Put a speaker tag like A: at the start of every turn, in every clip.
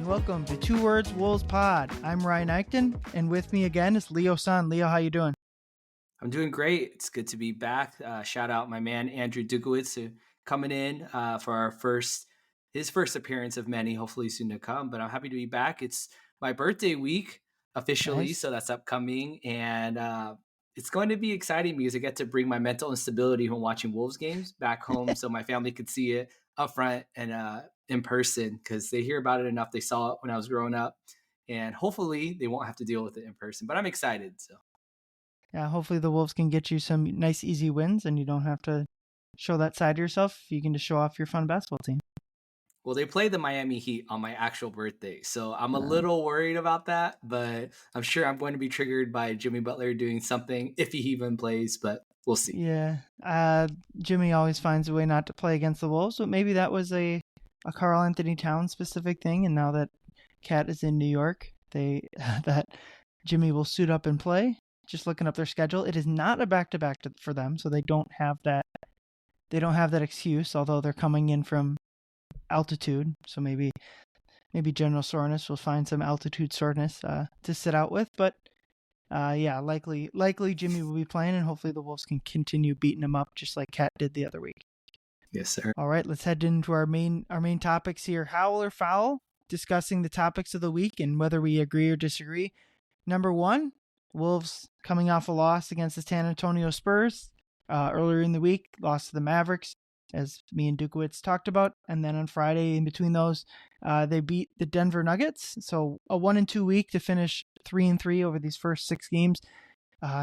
A: and welcome to Two Words Wolves Pod. I'm Ryan Eichten, and with me again is Leo Sun. Leo, how you doing?
B: I'm doing great. It's good to be back. Shout out my man Andrew Dukowitz coming in for his first appearance of many, hopefully soon to come. But I'm happy to be back. It's my birthday week officially,
A: Nice.
B: so that's upcoming, and it's going to be exciting because I get to bring my mental instability when watching Wolves games back home, so my family could see it up front and in person because they hear about it enough. They saw it when I was growing up, and hopefully they won't have to deal with it in person. But I'm excited. So.
A: Yeah, hopefully the Wolves can get you some nice, easy wins, and you don't have to show that side of yourself. You can just show off your fun basketball team.
B: Well, they play the Miami Heat on my actual birthday, so I'm a little worried about that, but I'm sure I'm going to be triggered by Jimmy Butler doing something if he even plays, but we'll see.
A: Yeah, Jimmy always finds a way not to play against the Wolves, but maybe that was a Karl Anthony Towns specific thing, and now that Cat is in New York, that Jimmy will suit up and play. Just looking up their schedule, it is not a back-to-back for them, so they don't have that. They don't have that excuse, although they're coming in from altitude, so maybe general soreness will find some altitude soreness to sit out with. But yeah, likely Jimmy will be playing, and hopefully the Wolves can continue beating him up just like Cat did the other week.
B: Yes, sir.
A: All right, let's head into our main topics here. Howl or foul? Discussing the topics of the week and whether we agree or disagree. Number one, Wolves coming off a loss against the San Antonio Spurs earlier in the week, lost to the Mavericks, as me and Dukowitz talked about. And then on Friday, in between those, they beat the Denver Nuggets. So a 1-2 week to finish 3-3 over these first 6 games.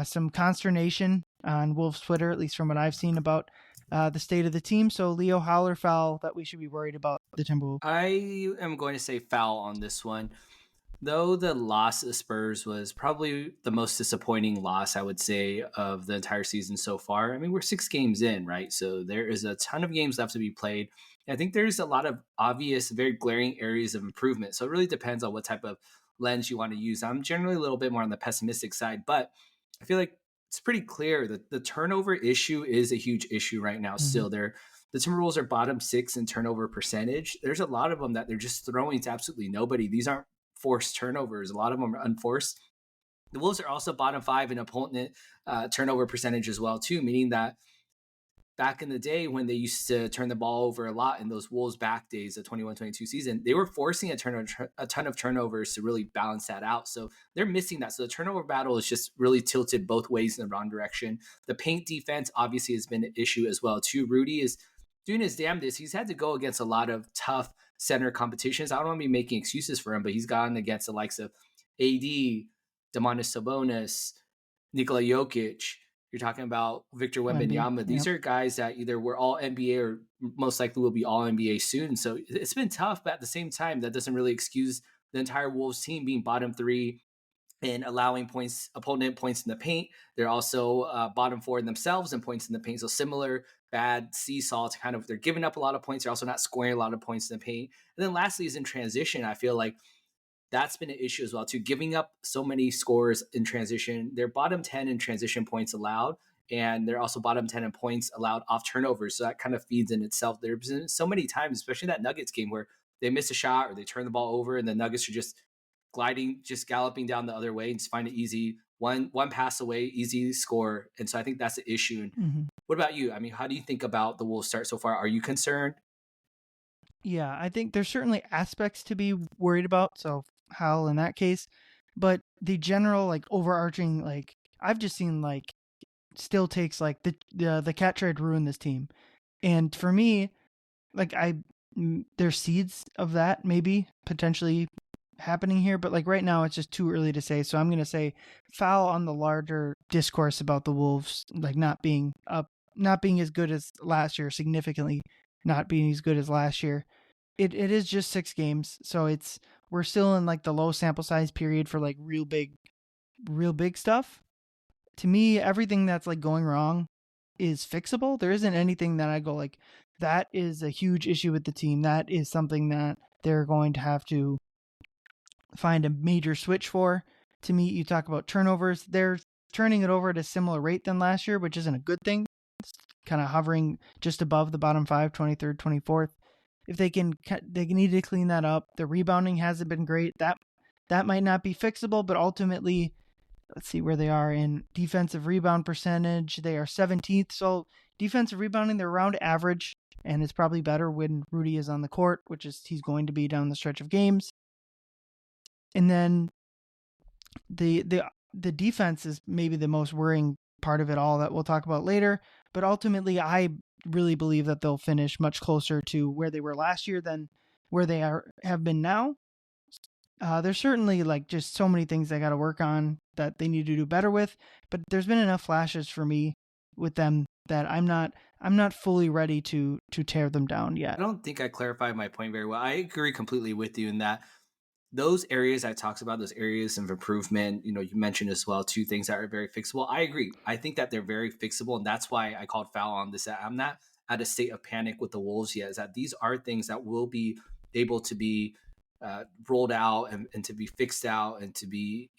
A: Some consternation on Wolves Twitter, at least from what I've seen, about the state of the team. So Leo, howl or foul that we should be worried about the Timberwolves?
B: I am going to say foul on this one. Though the loss of the Spurs was probably the most disappointing loss, I would say, of the entire season so far. I mean, we're 6 games in, right? So there is a ton of games left to be played. I think there's a lot of obvious, very glaring areas of improvement. So it really depends on what type of lens you want to use. I'm generally a little bit more on the pessimistic side, but I feel like it's pretty clear that the turnover issue is a huge issue right now. Still, the Timberwolves are bottom 6 in turnover percentage. There's a lot of them that they're just throwing to absolutely nobody. These aren't forced turnovers. A lot of them are unforced. The Wolves are also bottom 5 in opponent turnover percentage as well, too, meaning that back in the day when they used to turn the ball over a lot in those Wolves back days of 21-22 season, they were forcing a ton of turnovers to really balance that out. So they're missing that. So the turnover battle is just really tilted both ways in the wrong direction. The paint defense obviously has been an issue as well, too. Rudy is doing his damnedest. He's had to go against a lot of tough center competitions. I don't want to be making excuses for him, but he's gone against the likes of AD, Domantas Sabonis, Nickeil Jokic. You're talking about Victor Wembanyama. These are guys that either were all NBA or most likely will be all NBA soon. So it's been tough, but at the same time, that doesn't really excuse the entire Wolves team being bottom 3 and allowing opponent points in the paint. They're also bottom 4 themselves in points in the paint. So similar bad seesaw to kind of, they're giving up a lot of points. They're also not scoring a lot of points in the paint. And then lastly is in transition. I feel like that's been an issue as well too. Giving up so many scores in transition. They're bottom 10 in transition points allowed. And they're also bottom 10 in points allowed off turnovers. So that kind of feeds in itself. There's been so many times, especially that Nuggets game, where they miss a shot or they turn the ball over and the Nuggets are just galloping down the other way and just find it easy. One pass away, easy score. And so I think that's the issue. And what about you? I mean, how do you think about the Wolves start so far? Are you concerned?
A: Yeah, I think there's certainly aspects to be worried about. So Hal in that case, but the general like overarching like I've just seen like still takes like the cat trade ruined this team, and for me, like there's seeds of that maybe potentially happening here, but like right now it's just too early to say. So I'm gonna say foul on the larger discourse about the Wolves like not being as good as last year, significantly not being as good as last year. It is just 6 games, so we're still in like the low sample size period for like real big stuff. To me, everything that's like going wrong is fixable. There isn't anything that I go like that is a huge issue with the team. That is something that they're going to have to find a major switch for. To me, you talk about turnovers. They're turning it over at a similar rate than last year, which isn't a good thing. It's kind of hovering just above the bottom 5, 23rd, 24th. if they need to clean that up. The rebounding hasn't been great. That might not be fixable, but ultimately, let's see where they are in defensive rebound percentage. They are 17th. So defensive rebounding, they're around average, and it's probably better when Rudy is on the court, which is he's going to be down the stretch of games. And then the defense is maybe the most worrying part of it all that we'll talk about later. But ultimately, I really believe that they'll finish much closer to where they were last year than where they have been now. There's certainly like just so many things they got to work on that they need to do better with, but there's been enough flashes for me with them that I'm not fully ready to tear them down yet.
B: I don't think I clarified my point very well. I agree completely with you in that those areas I talked about, those areas of improvement, you mentioned as well, two things that are very fixable. I agree. I think that they're very fixable. And that's why I called foul on this. I'm not at a state of panic with the Wolves yet, is that these are things that will be able to be rolled out and to be fixed out and to be,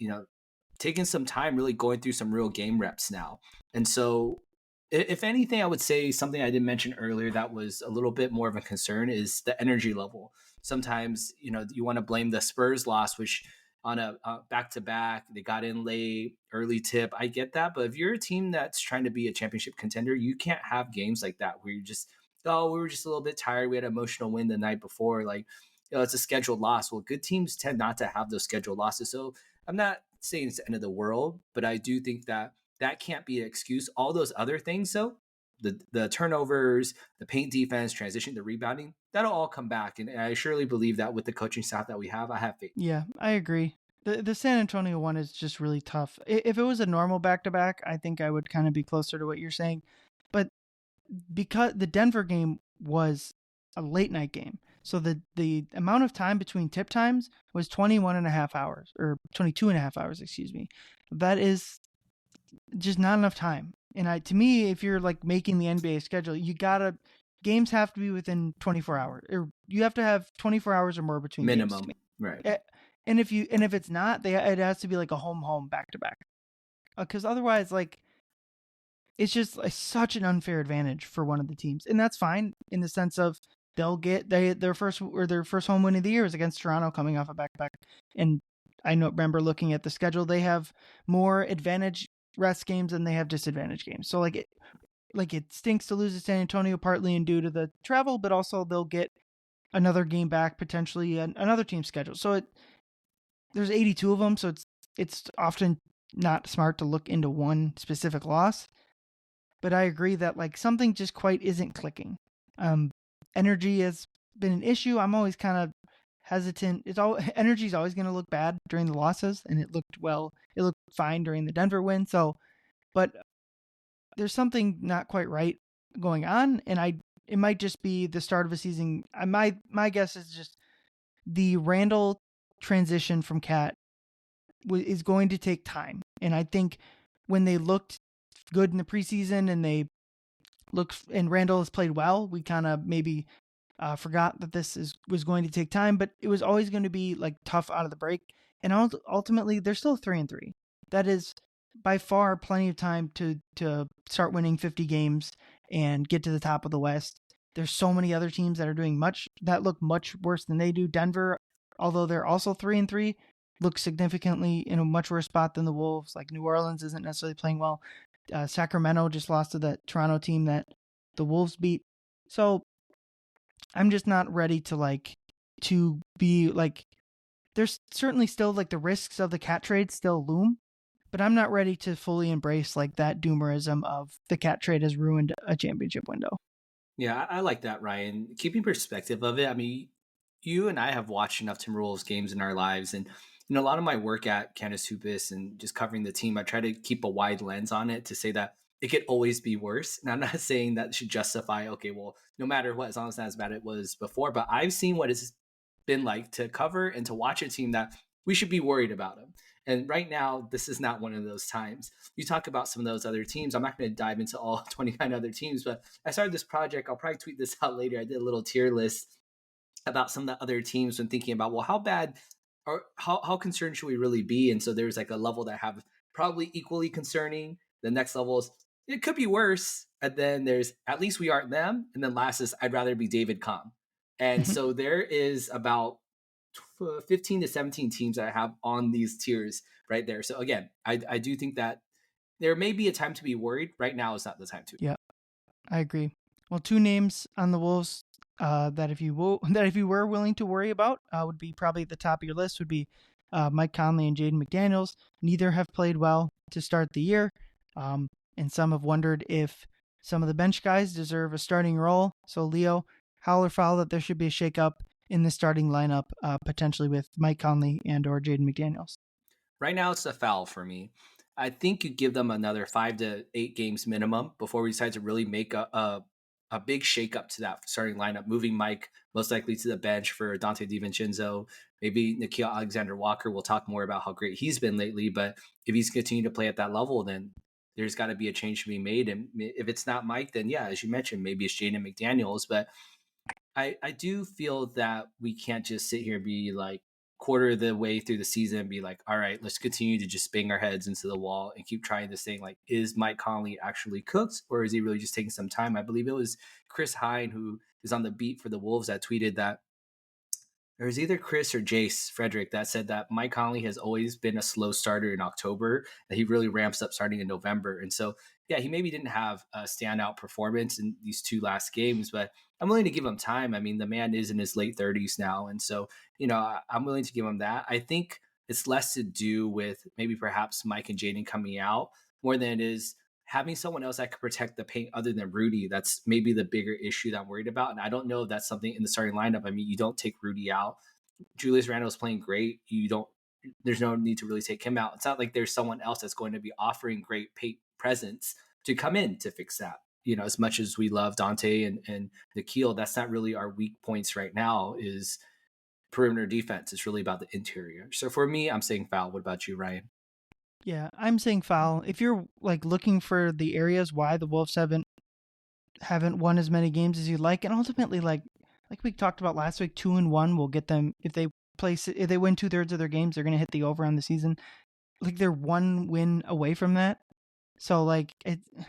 B: taking some time really going through some real game reps now. And so if anything, I would say something I didn't mention earlier that was a little bit more of a concern is the energy level. Sometimes, you want to blame the Spurs loss, which on a back-to-back, they got in late, early tip. I get that. But if you're a team that's trying to be a championship contender, you can't have games like that where you're just, oh, we were just a little bit tired. We had an emotional win the night before. Like, it's a scheduled loss. Well, good teams tend not to have those scheduled losses. So I'm not saying it's the end of the world, but I do think that can't be an excuse. All those other things, though, the turnovers, the paint defense, transition, the rebounding, that'll all come back. And I surely believe that with the coaching staff that we have, I have faith.
A: Yeah, I agree. The San Antonio one is just really tough. If it was a normal back-to-back, I think I would kind of be closer to what you're saying. But because the Denver game was a late night game, so the amount of time between tip times was 21 and a half hours, or 22 and a half hours, excuse me. That is just not enough time. And to me, if you're like making the NBA schedule, games have to be within 24 hours, or you have to have 24 hours or more between
B: minimum,
A: games.
B: right?
A: And if it's not, it has to be like a home back to back, because otherwise, like, it's just such an unfair advantage for one of the teams, and that's fine in the sense of they'll get their first home win of the year is against Toronto, coming off a back to back, and I remember looking at the schedule, they have more advantage rest games than they have disadvantage games. So it stinks to lose to San Antonio, partly in due to the travel, but also they'll get another game back, potentially another team's schedule. So there's 82 of them, so it's often not smart to look into one specific loss. But I agree that something just quite isn't clicking. Energy has been an issue. I'm always kind of hesitant. Energy is always going to look bad during the losses, and it looked fine during the Denver win. So, but there's something not quite right going on, and it might just be the start of a season. My guess is just the Randall transition from Cat is going to take time, and I think when they looked good in the preseason and Randall has played well, we kind of maybe forgot that was going to take time, but it was always going to be tough out of the break. And ultimately, they're still 3-3. That is by far plenty of time to start winning 50 games and get to the top of the West. There's so many other teams that look much worse than they do. Denver, although they're also 3-3, looks significantly in a much worse spot than the Wolves. New Orleans isn't necessarily playing well. Sacramento just lost to the Toronto team that the Wolves beat. So I'm just not ready to be there's certainly still the risks of the Cat trade still loom, but I'm not ready to fully embrace that doomerism of the Cat trade has ruined a championship window.
B: Yeah, I like that, Ryan. Keeping perspective of it, I mean, you and I have watched enough Timberwolves games in our lives, and a lot of my work at Canis Hoopus and just covering the team, I try to keep a wide lens on it to say that it could always be worse. And I'm not saying that should justify, okay, well, no matter what, as long as it's not as bad it was before, but I've seen what it's been like to cover and to watch a team that we should be worried about them. And right now, this is not one of those times. You talk about some of those other teams. I'm not going to dive into all 29 other teams, but I started this project. I'll probably tweet this out later. I did a little tier list about some of the other teams when thinking about, well, how bad or how concerned should we really be? And so there's a level that have probably equally concerning. The next level is it could be worse. And then there's at least we aren't them. And then last is I'd rather be David Kahn. And so there is about 15 to 17 teams that I have on these tiers right there. So again, I do think that there may be a time to be worried. Right now is not the time to.
A: Yeah, I agree. Well, two names on the Wolves that if you were willing to worry about would be probably at the top of your list would be Mike Conley and Jaden McDaniels. Neither have played well to start the year, and some have wondered if some of the bench guys deserve a starting role. So Leo, howl or foul that there should be a shakeup in the starting lineup, potentially with Mike Conley and or Jaden McDaniels.
B: Right now, it's a foul for me. I think you give them another 5 to 8 games minimum before we decide to really make a big shakeup to that starting lineup, moving Mike most likely to the bench for Dante DiVincenzo, maybe Nickeil Alexander-Walker. We'll talk more about how great he's been lately, but if he's continuing to play at that level, then there's got to be a change to be made. And if it's not Mike, then yeah, as you mentioned, maybe it's Jaden McDaniels. But I do feel that we can't just sit here and be like quarter of the way through the season and be like, all right, let's continue to just bang our heads into the wall and keep trying this thing. Like, is Mike Conley actually cooked, or is he really just taking some time? I believe it was Chris Hine, who is on the beat for the Wolves, that tweeted that it was either Chris or Jace Frederick that said that Mike Conley has always been a slow starter in October, that he really ramps up starting in November. And so, yeah, he maybe didn't have a standout performance in these 2 last games, but I'm willing to give him time. I mean, the man is in his late 30s now. And so, I'm willing to give him that. I think it's less to do with maybe perhaps Mike and Jaden coming out more than it is having someone else that could protect the paint other than Rudy. That's maybe the bigger issue that I'm worried about. And I don't know if that's something in the starting lineup. I mean, you don't take Rudy out. Julius Randle is playing great. There's no need to really take him out. It's not like there's someone else that's going to be offering great paint presence to come in to fix that. As much as we love Dante and Nickeil, that's not really our weak points right now is perimeter defense. It's really about the interior. So for me, I'm saying foul. What about you, Ryan?
A: Yeah, I'm saying foul. If you're like looking for the areas why the Wolves haven't won as many games as you'd like, and ultimately like we talked about last week, 2-1 will get them if they win 2/3 of their games, they're gonna hit the over on the season. Like they're one win away from that. So like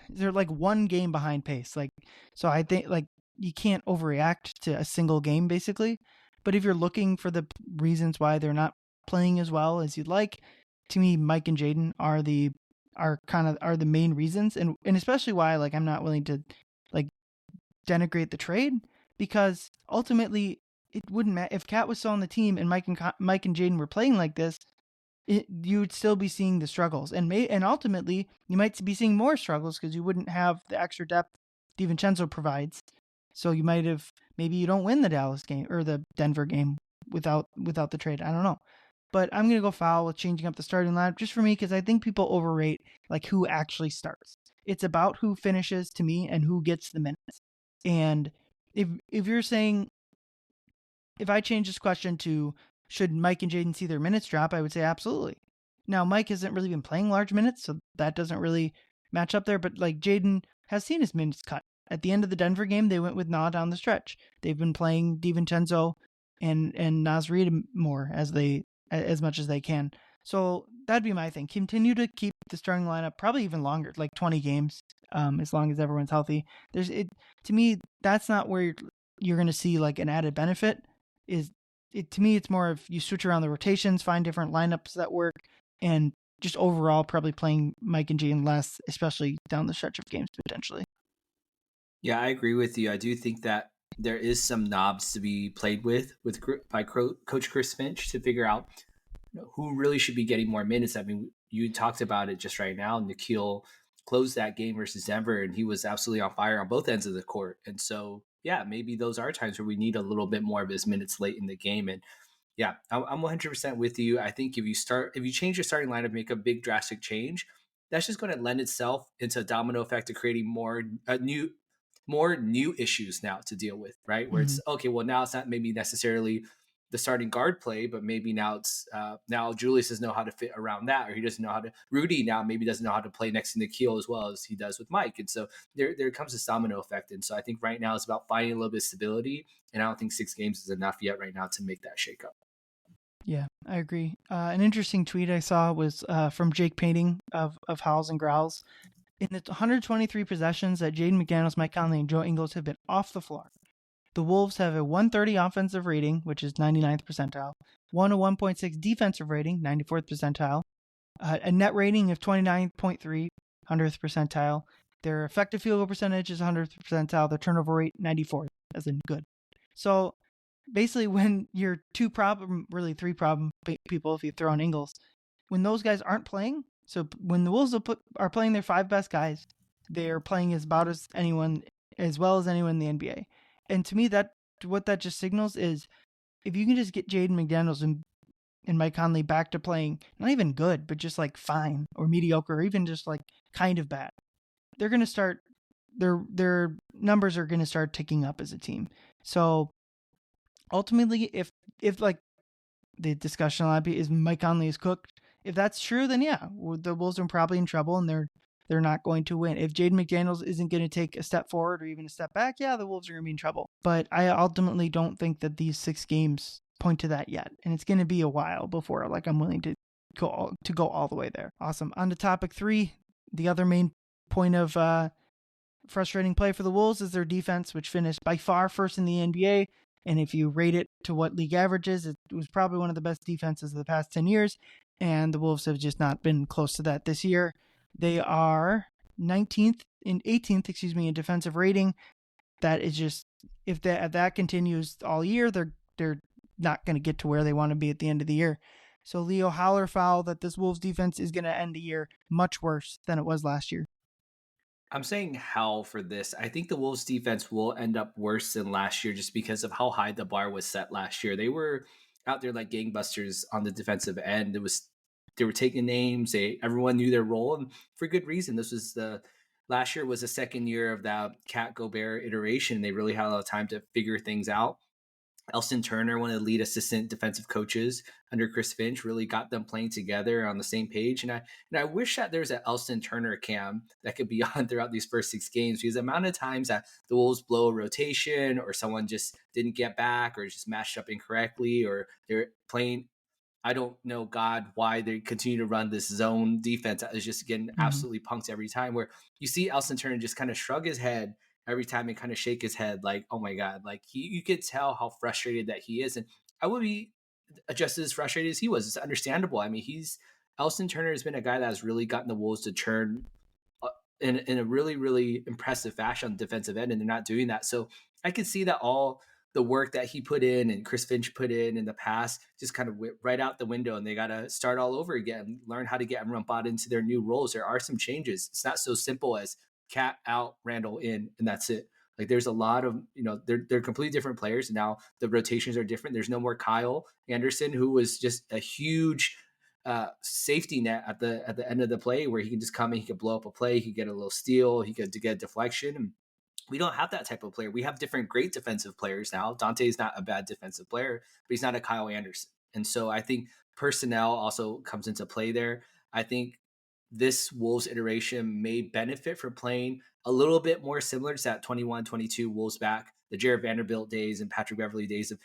A: they're like one game behind pace. Like so I think like you can't overreact to a single game basically. But if you're looking for the reasons why they're not playing as well as you'd like, to me, Mike and Jaden are the main reasons, and especially why like I'm not willing to like denigrate the trade, because ultimately it wouldn't matter if Cat was still on the team and Mike and Jaden were playing like this. You would still be seeing the struggles, and ultimately you might be seeing more struggles because you wouldn't have the extra depth DiVincenzo provides. So you maybe you don't win the Dallas game or the Denver game without the trade. I don't know. But I'm going to go foul with changing up the starting lineup just for me because I think people overrate like who actually starts. It's about who finishes to me and who gets the minutes. And if you're saying, if I change this question to should Mike and Jaden see their minutes drop, I would say absolutely. Now, Mike hasn't really been playing large minutes, so that doesn't really match up there. But like Jaden has seen his minutes cut. At the end of the Denver game, they went with Na down the stretch. They've been playing DiVincenzo and Naz Reid more as much as they can. So that'd be my thing. Continue to keep the starting lineup probably even longer, like 20 games, as long as everyone's healthy. To me, that's not where you're going to see like an added benefit. To me, it's more of you switch around the rotations, find different lineups that work, and just overall probably playing Mike and Jaden less, especially down the stretch of games potentially.
B: Yeah, I agree with you. I do think that there is some knobs to be played by Coach Chris Finch to figure out who really should be getting more minutes. I mean, you talked about it just right now. Nickeil closed that game versus Denver, and he was absolutely on fire on both ends of the court. And so, yeah, maybe those are times where we need a little bit more of his minutes late in the game. And yeah, I'm 100% with you. I think if you change your starting lineup, make a big drastic change, that's just going to lend itself into a domino effect to creating more new issues now to deal with, right? Where it's okay, well, now it's not maybe necessarily the starting guard play, but maybe now it's now Julius doesn't know how to fit around that, or he doesn't know how to. Rudy now maybe doesn't know how to play next to Nickeil as well as he does with Mike, and so there comes this domino effect. And so I think right now it's about finding a little bit of stability, and I don't think 6 games is enough yet right now to make that shake up.
A: Yeah, I agree. An interesting tweet I saw was from Jake Painting of Howls and Growls. In the 123 possessions that Jaden McDaniels, Mike Conley, and Joe Ingles have been off the floor, The Wolves have a 130 offensive rating, which is 99th percentile, 101.6 defensive rating, 94th percentile, a net rating of 29.3, 100th percentile. Their effective field goal percentage is 100th percentile. Their turnover rate, 94th, as in good. So basically, when you're really three problem people, if you throw in Ingles, when those guys aren't playing, so when the Wolves are playing their 5 best guys, they're playing as well as anyone in the NBA. And to me, what that just signals is if you can just get Jaden McDaniels and Mike Conley back to playing not even good, but just like fine or mediocre, or even just like kind of bad, they're gonna start their numbers are gonna start ticking up as a team. So ultimately, if like the discussion a lot is Mike Conley is cooked, if that's true, then yeah, the Wolves are probably in trouble and they're not going to win. If Jaden McDaniels isn't going to take a step forward or even a step back, yeah, the Wolves are going to be in trouble. But I ultimately don't think that these 6 games point to that yet, and it's going to be a while before like I'm willing to go all the way there. Awesome. On to topic 3, the other main point of frustrating play for the Wolves is their defense, which finished by far first in the NBA. And if you rate it to what league averages, it was probably one of the best defenses of the past 10 years. And the Wolves have just not been close to that this year. They are 18th in defensive rating. That is just, if that continues all year, they're not going to get to where they want to be at the end of the year. So Leo, holler foul that this Wolves defense is going to end the year much worse than it was last year.
B: I'm saying howl for this. I think the Wolves defense will end up worse than last year just because of how high the bar was set last year. They were out there like gangbusters on the defensive end. They were taking names. Everyone knew their role, and for good reason. Last year was the second year of that Cat Gobert iteration. They really had a lot of time to figure things out. Elston Turner, one of the lead assistant defensive coaches under Chris Finch, really got them playing together on the same page. And I wish that there's an Elston Turner cam that could be on throughout these first 6 games, because the amount of times that the Wolves blow a rotation or someone just didn't get back or just matched up incorrectly or they're playing, I don't know, God, why they continue to run this zone defense that is just getting absolutely punked every time, where you see Elston Turner just kind of shrug his head every time and kind of shake his head like, oh my God, like you could tell how frustrated that he is. And I would be just as frustrated as he was. It's understandable. I mean, Elston Turner has been a guy that has really gotten the Wolves to turn in a really, really impressive fashion on the defensive end, and they're not doing that. So I could see that all the work that he put in and Chris Finch put in the past just kind of went right out the window, and they got to start all over again, learn how to get everyone bought into their new roles. There are some changes. It's not so simple as Cat out, Randall in, and that's it. Like there's a lot of, they're completely different players. And now the rotations are different. There's no more Kyle Anderson, who was just a huge safety net at the end of the play, where he can just come and he could blow up a play, he could get a little steal, he could get a deflection. And we don't have that type of player. We have different great defensive players now. Dante is not a bad defensive player, but he's not a Kyle Anderson. And so I think personnel also comes into play there. I think this Wolves iteration may benefit from playing a little bit more similar to that 21-22 Wolves back, the Jared Vanderbilt days and Patrick Beverley days of,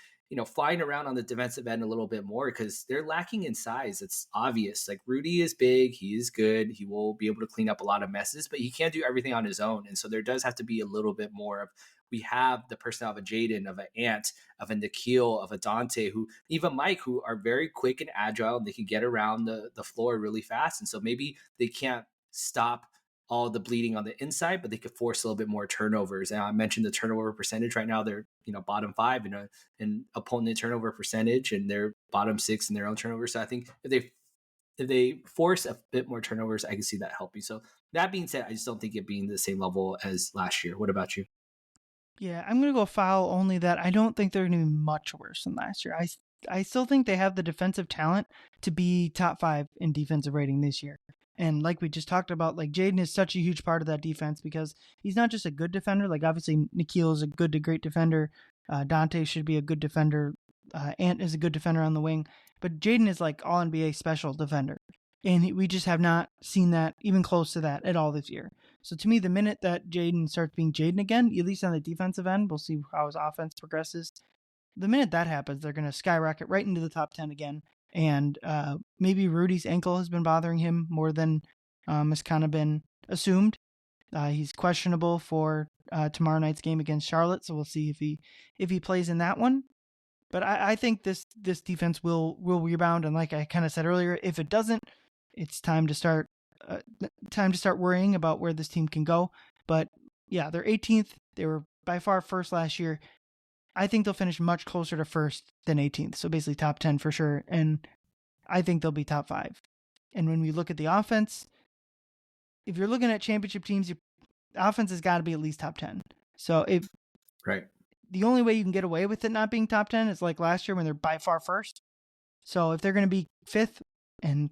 B: flying around on the defensive end a little bit more, because they're lacking in size. It's obvious. Like Rudy is big. He is good. He will be able to clean up a lot of messes, but he can't do everything on his own. And so there does have to be a little bit more of, we have the personnel of a Jaden, of an Ant, of a Nickeil, of a Dante, who even Mike, who are very quick and agile, and they can get around the floor really fast. And so maybe they can't stop all the bleeding on the inside, but they could force a little bit more turnovers. And I mentioned the turnover percentage right now. They're, bottom 5 in opponent turnover percentage, and they're bottom 6 in their own turnovers. So I think if they force a bit more turnovers, I can see that helping. So that being said, I just don't think it being the same level as last year. What about you?
A: Yeah, I'm going to go foul, only that I don't think they're going to be much worse than last year. I still think they have the defensive talent to be top 5 in defensive rating this year. And like we just talked about, like Jaden is such a huge part of that defense, because he's not just a good defender. Like obviously Nickeil is a good to great defender. Dante should be a good defender. Ant is a good defender on the wing. But Jaden is like all NBA special defender. And we just have not seen that even close to that at all this year. So to me, the minute that Jaden starts being Jaden again, at least on the defensive end, we'll see how his offense progresses. The minute that happens, they're going to skyrocket right into the top 10 again. And maybe Rudy's ankle has been bothering him more than has kind of been assumed. He's questionable for tomorrow night's game against Charlotte. So we'll see if he plays in that one. But I think this defense will rebound. And like I kind of said earlier, if it doesn't, it's time to start worrying about where this team can go. But yeah, they're 18th. They were by far first last year. I think they'll finish much closer to first than 18th. So basically top 10 for sure. And I think they'll be top 5. And when we look at the offense, if you're looking at championship teams, your offense has got to be at least top 10. So if the only way you can get away with it not being top 10 is like last year when they're by far first. So if they're going to be 5th, and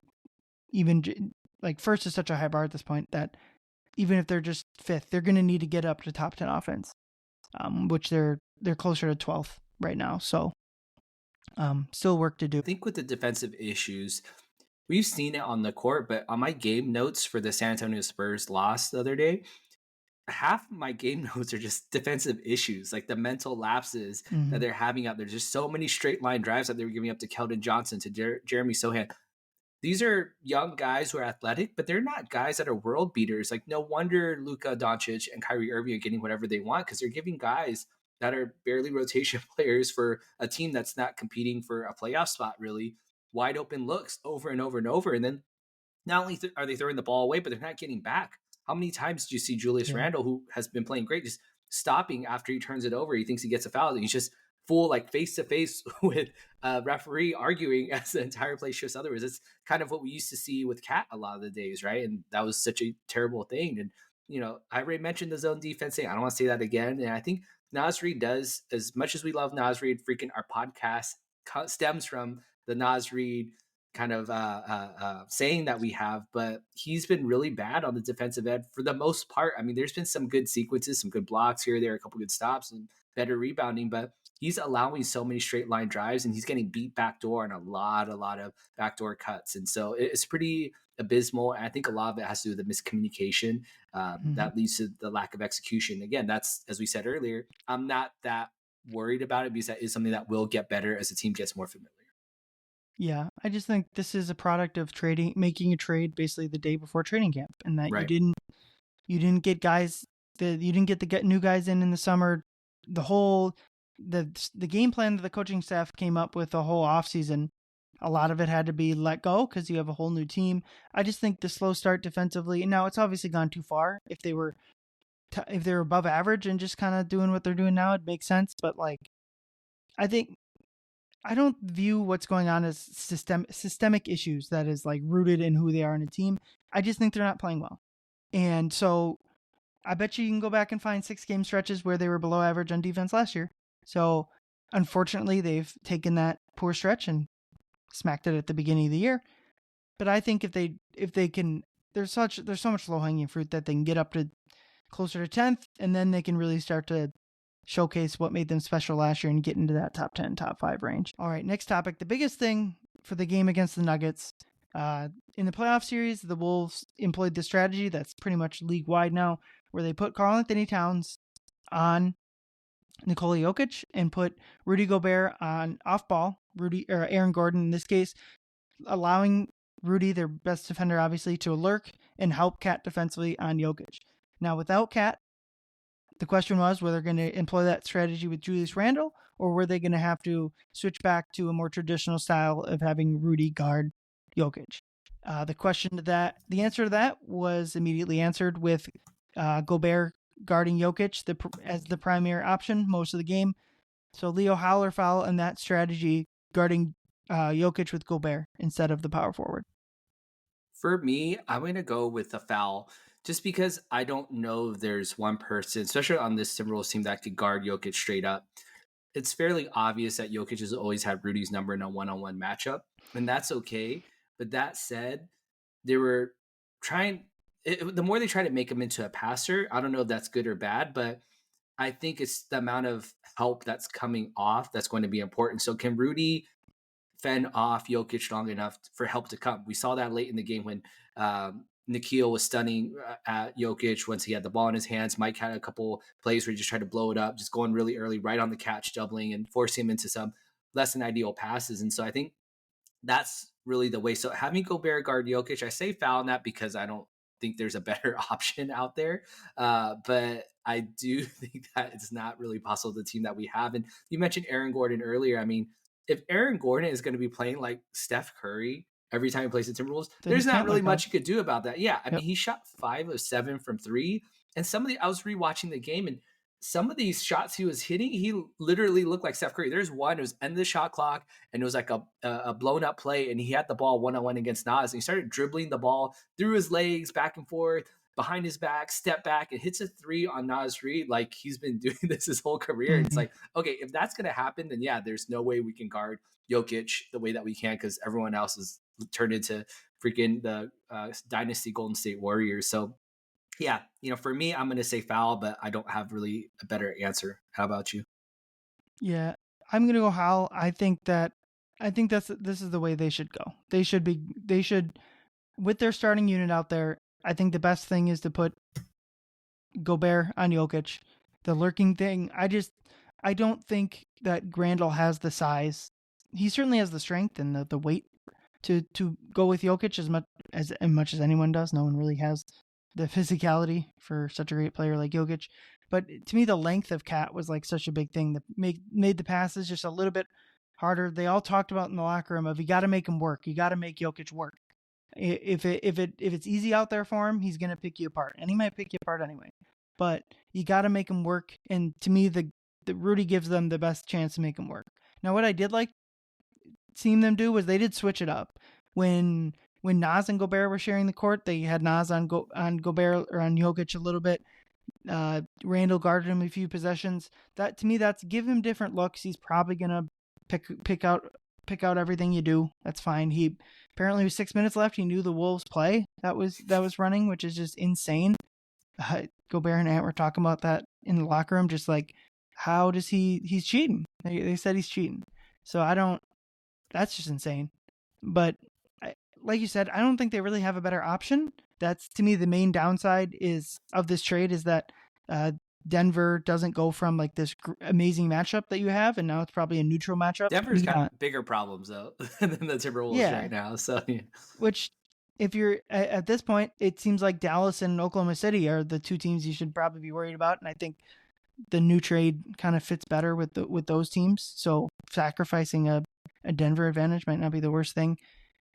A: even like first is such a high bar at this point that even if they're just 5th, they're going to need to get up to top 10 offense, which they're closer to 12th right now. So still work to do.
B: I think with the defensive issues, we've seen it on the court, but on my game notes for the San Antonio Spurs loss the other day, half of my game notes are just defensive issues, like the mental lapses that they're having out there. There's just so many straight line drives that they were giving up to Keldon Johnson, to Jeremy Sohan. These are young guys who are athletic, but they're not guys that are world beaters. Like, no wonder Luka Doncic and Kyrie Irving are getting whatever they want, because they're giving guys that are barely rotation players for a team that's not competing for a playoff spot, really, wide open looks over and over and over. And then not only are they throwing the ball away, but they're not getting back. How many times do you see Julius Randle, who has been playing great, just stopping after he turns it over? He thinks he gets a foul, and he's just full, like, face to face with a referee, arguing as the entire play shifts otherwise. It's kind of what we used to see with Cat a lot of the days, right? And that was such a terrible thing. And I already mentioned the zone defense thing. I don't want to say that again. And I think Naz Reid does, as much as we love Naz Reid, freaking our podcast stems from the Naz Reid kind of saying that we have, but he's been really bad on the defensive end for the most part. I mean, there's been some good sequences, some good blocks here, there, a couple good stops and better rebounding, but he's allowing so many straight line drives, and he's getting beat backdoor and a lot of backdoor cuts. And so it's pretty abysmal. And I think a lot of it has to do with the miscommunication that leads to the lack of execution. Again, that's, as we said earlier, I'm not that worried about it, because that is something that will get better as the team gets more familiar.
A: Yeah, I just think this is a product of making a trade basically the day before training camp, and that you didn't get guys that you didn't get the new guys in the summer. The game plan that the coaching staff came up with the whole offseason, a lot of it had to be let go because you have a whole new team. I just think the slow start defensively, and now it's obviously gone too far. If they were above average and just kind of doing what they're doing now, it makes sense. But like, I don't view what's going on as systemic issues that is like rooted in who they are in a team. I just think they're not playing well. And so I bet you can go back and find 6-game stretches where they were below average on defense last year. So unfortunately, they've taken that poor stretch and smacked it at the beginning of the year. But I think if they can, there's so much low hanging fruit that they can get up to closer to 10th, and then they can really start to showcase what made them special last year and get into that top 10, top 5 range. All right, next topic. The biggest thing for the game against the Nuggets. In the playoff series, the Wolves employed the strategy that's pretty much league-wide now, where they put Karl-Anthony Towns on Nickeil Jokic and put Rudy Gobert on off-ball, Aaron Gordon in this case, allowing Rudy, their best defender obviously, to lurk and help Cat defensively on Jokic. Now, without Cat, the question was whether they're going to employ that strategy with Julius Randle, or were they going to have to switch back to a more traditional style of having Rudy guard Jokic. The answer to that was immediately answered with Gobert guarding Jokic as the primary option most of the game. So Leo Howler foul in that strategy, guarding Jokic with Gobert instead of the power forward.
B: For me, I'm going to go with the foul, just because I don't know if there's one person, especially on this Timberwolves team, that could guard Jokic straight up. It's fairly obvious that Jokic has always had Rudy's number in a one-on-one matchup, and that's okay. But that said, they were the more they try to make him into a passer, I don't know if that's good or bad, but I think it's the amount of help that's coming off that's going to be important. So can Rudy fend off Jokic long enough for help to come? We saw that late in the game when Nickeil was stunning at Jokic once he had the ball in his hands. Mike had a couple plays where he just tried to blow it up, just going really early, right on the catch, doubling, and forcing him into some less than ideal passes. And so I think that's really the way. So having Gobert guard Jokic, I say foul on that because I don't think there's a better option out there. But I do think that it's not really possible the team that we have. And you mentioned Aaron Gordon earlier. I mean, if Aaron Gordon is going to be playing like Steph Curry every time he plays the Timberwolves,
A: Then you
B: there's not
A: can't
B: really
A: let go.
B: much you could do about that. Yeah, I
A: Yep.
B: mean, he shot 5 of 7 from three, and I was rewatching the game, and some of these shots he was hitting, he literally looked like Steph Curry. There's one, it was end of the shot clock, and it was like a blown up play, and he had the ball 1-on-1 against Nas, and he started dribbling the ball through his legs, back and forth, behind his back, step back, and hits a three on Nas Reed like he's been doing this his whole career. And it's
A: Mm-hmm.
B: like, okay, if that's going to happen, then yeah, there's no way we can guard Jokic the way that we can because everyone else is turned into freaking the dynasty Golden State Warriors. So yeah, for me, I'm going to say foul, but I don't have really a better answer. How about you?
A: Yeah, I'm gonna go Hal. I think this is the way they should go. They should with their starting unit out there. I think the best thing is to put Gobert on Jokic. The lurking thing, I don't think that Grandal has the size. He certainly has the strength and the weight to go with Jokic as much as anyone does. No one really has the physicality for such a great player like Jokic. But to me, the length of Cat was like such a big thing that made the passes just a little bit harder. They all talked about in the locker room of you got to make him work. You got to make Jokic work. If it's easy out there for him, he's gonna pick you apart, and he might pick you apart anyway. But you got to make him work. And to me, the Rudy gives them the best chance to make him work. Now, what I did like seeing them do was they did switch it up when Nas and Gobert were sharing the court. They had Nas on Gobert or on Jokic a little bit. Randall guarded him a few possessions. That to me, that's give him different looks. He's probably gonna pick out everything you do. That's fine. He apparently with 6 minutes left, he knew the Wolves play that was running, which is just insane. Gobert and Ant were talking about that in the locker room, just like how does he's cheating? They said he's cheating. So I don't. That's just insane. But like you said, I don't think they really have a better option. That's to me the main downside of this trade is that Denver doesn't go from like this amazing matchup that you have, and now it's probably a neutral matchup.
B: Denver's got bigger problems though than the Timberwolves right now. So yeah.
A: Which, if you're at this point, it seems like Dallas and Oklahoma City are the two teams you should probably be worried about, and I think the new trade kind of fits better with those teams. So sacrificing a Denver advantage might not be the worst thing.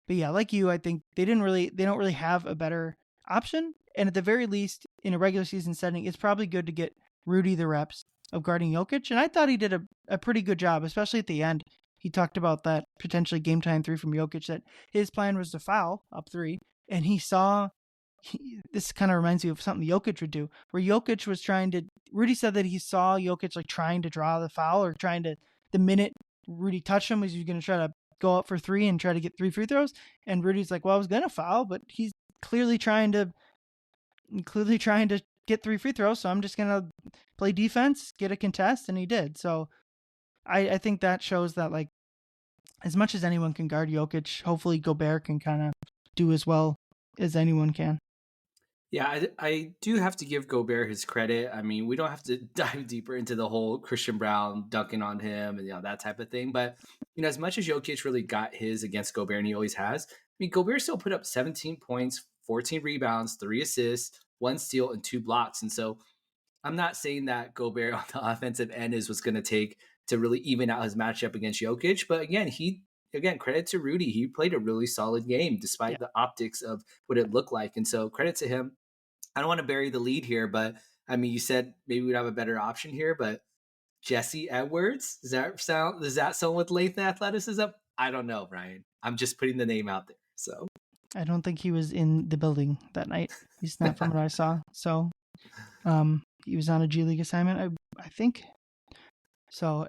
A: But yeah, like you, I think they don't really have a better option. And at the very least, in a regular season setting, it's probably good to get Rudy the reps of guarding Jokic. And I thought he did a pretty good job, especially at the end. He talked about that potentially game time three from Jokic, that his plan was to foul up three. And this kind of reminds me of something Jokic would do, where Jokic was Rudy said that he saw Jokic like trying to draw the foul or the minute Rudy touched him, was he going to try to go up for three and try to get 3 free throws? And Rudy's like, well, I was going to foul, but he's clearly trying to get 3 free throws. So I'm just going to play defense, get a contest. And he did. So I think that shows that like, as much as anyone can guard Jokic, hopefully Gobert can kind of do as well as anyone can.
B: Yeah, I do have to give Gobert his credit. I mean, we don't have to dive deeper into the whole Christian Brown dunking on him and that type of thing. But as much as Jokic really got his against Gobert, and he always has, I mean, Gobert still put up 17 points, 14 rebounds, 3 assists, 1 steal, and 2 blocks. And so I'm not saying that Gobert on the offensive end is what's going to take to really even out his matchup against Jokic. But again, credit to Rudy. He played a really solid game despite the optics of what it looked like. And so credit to him. I don't want to bury the lead here, but I mean, you said maybe we'd have a better option here, but Jesse Edwards, does that someone with length and athleticism? I don't know, Brian. I'm just putting the name out there. So
A: I don't think he was in the building that night. He's not from what I saw. So he was on a G League assignment, I think. So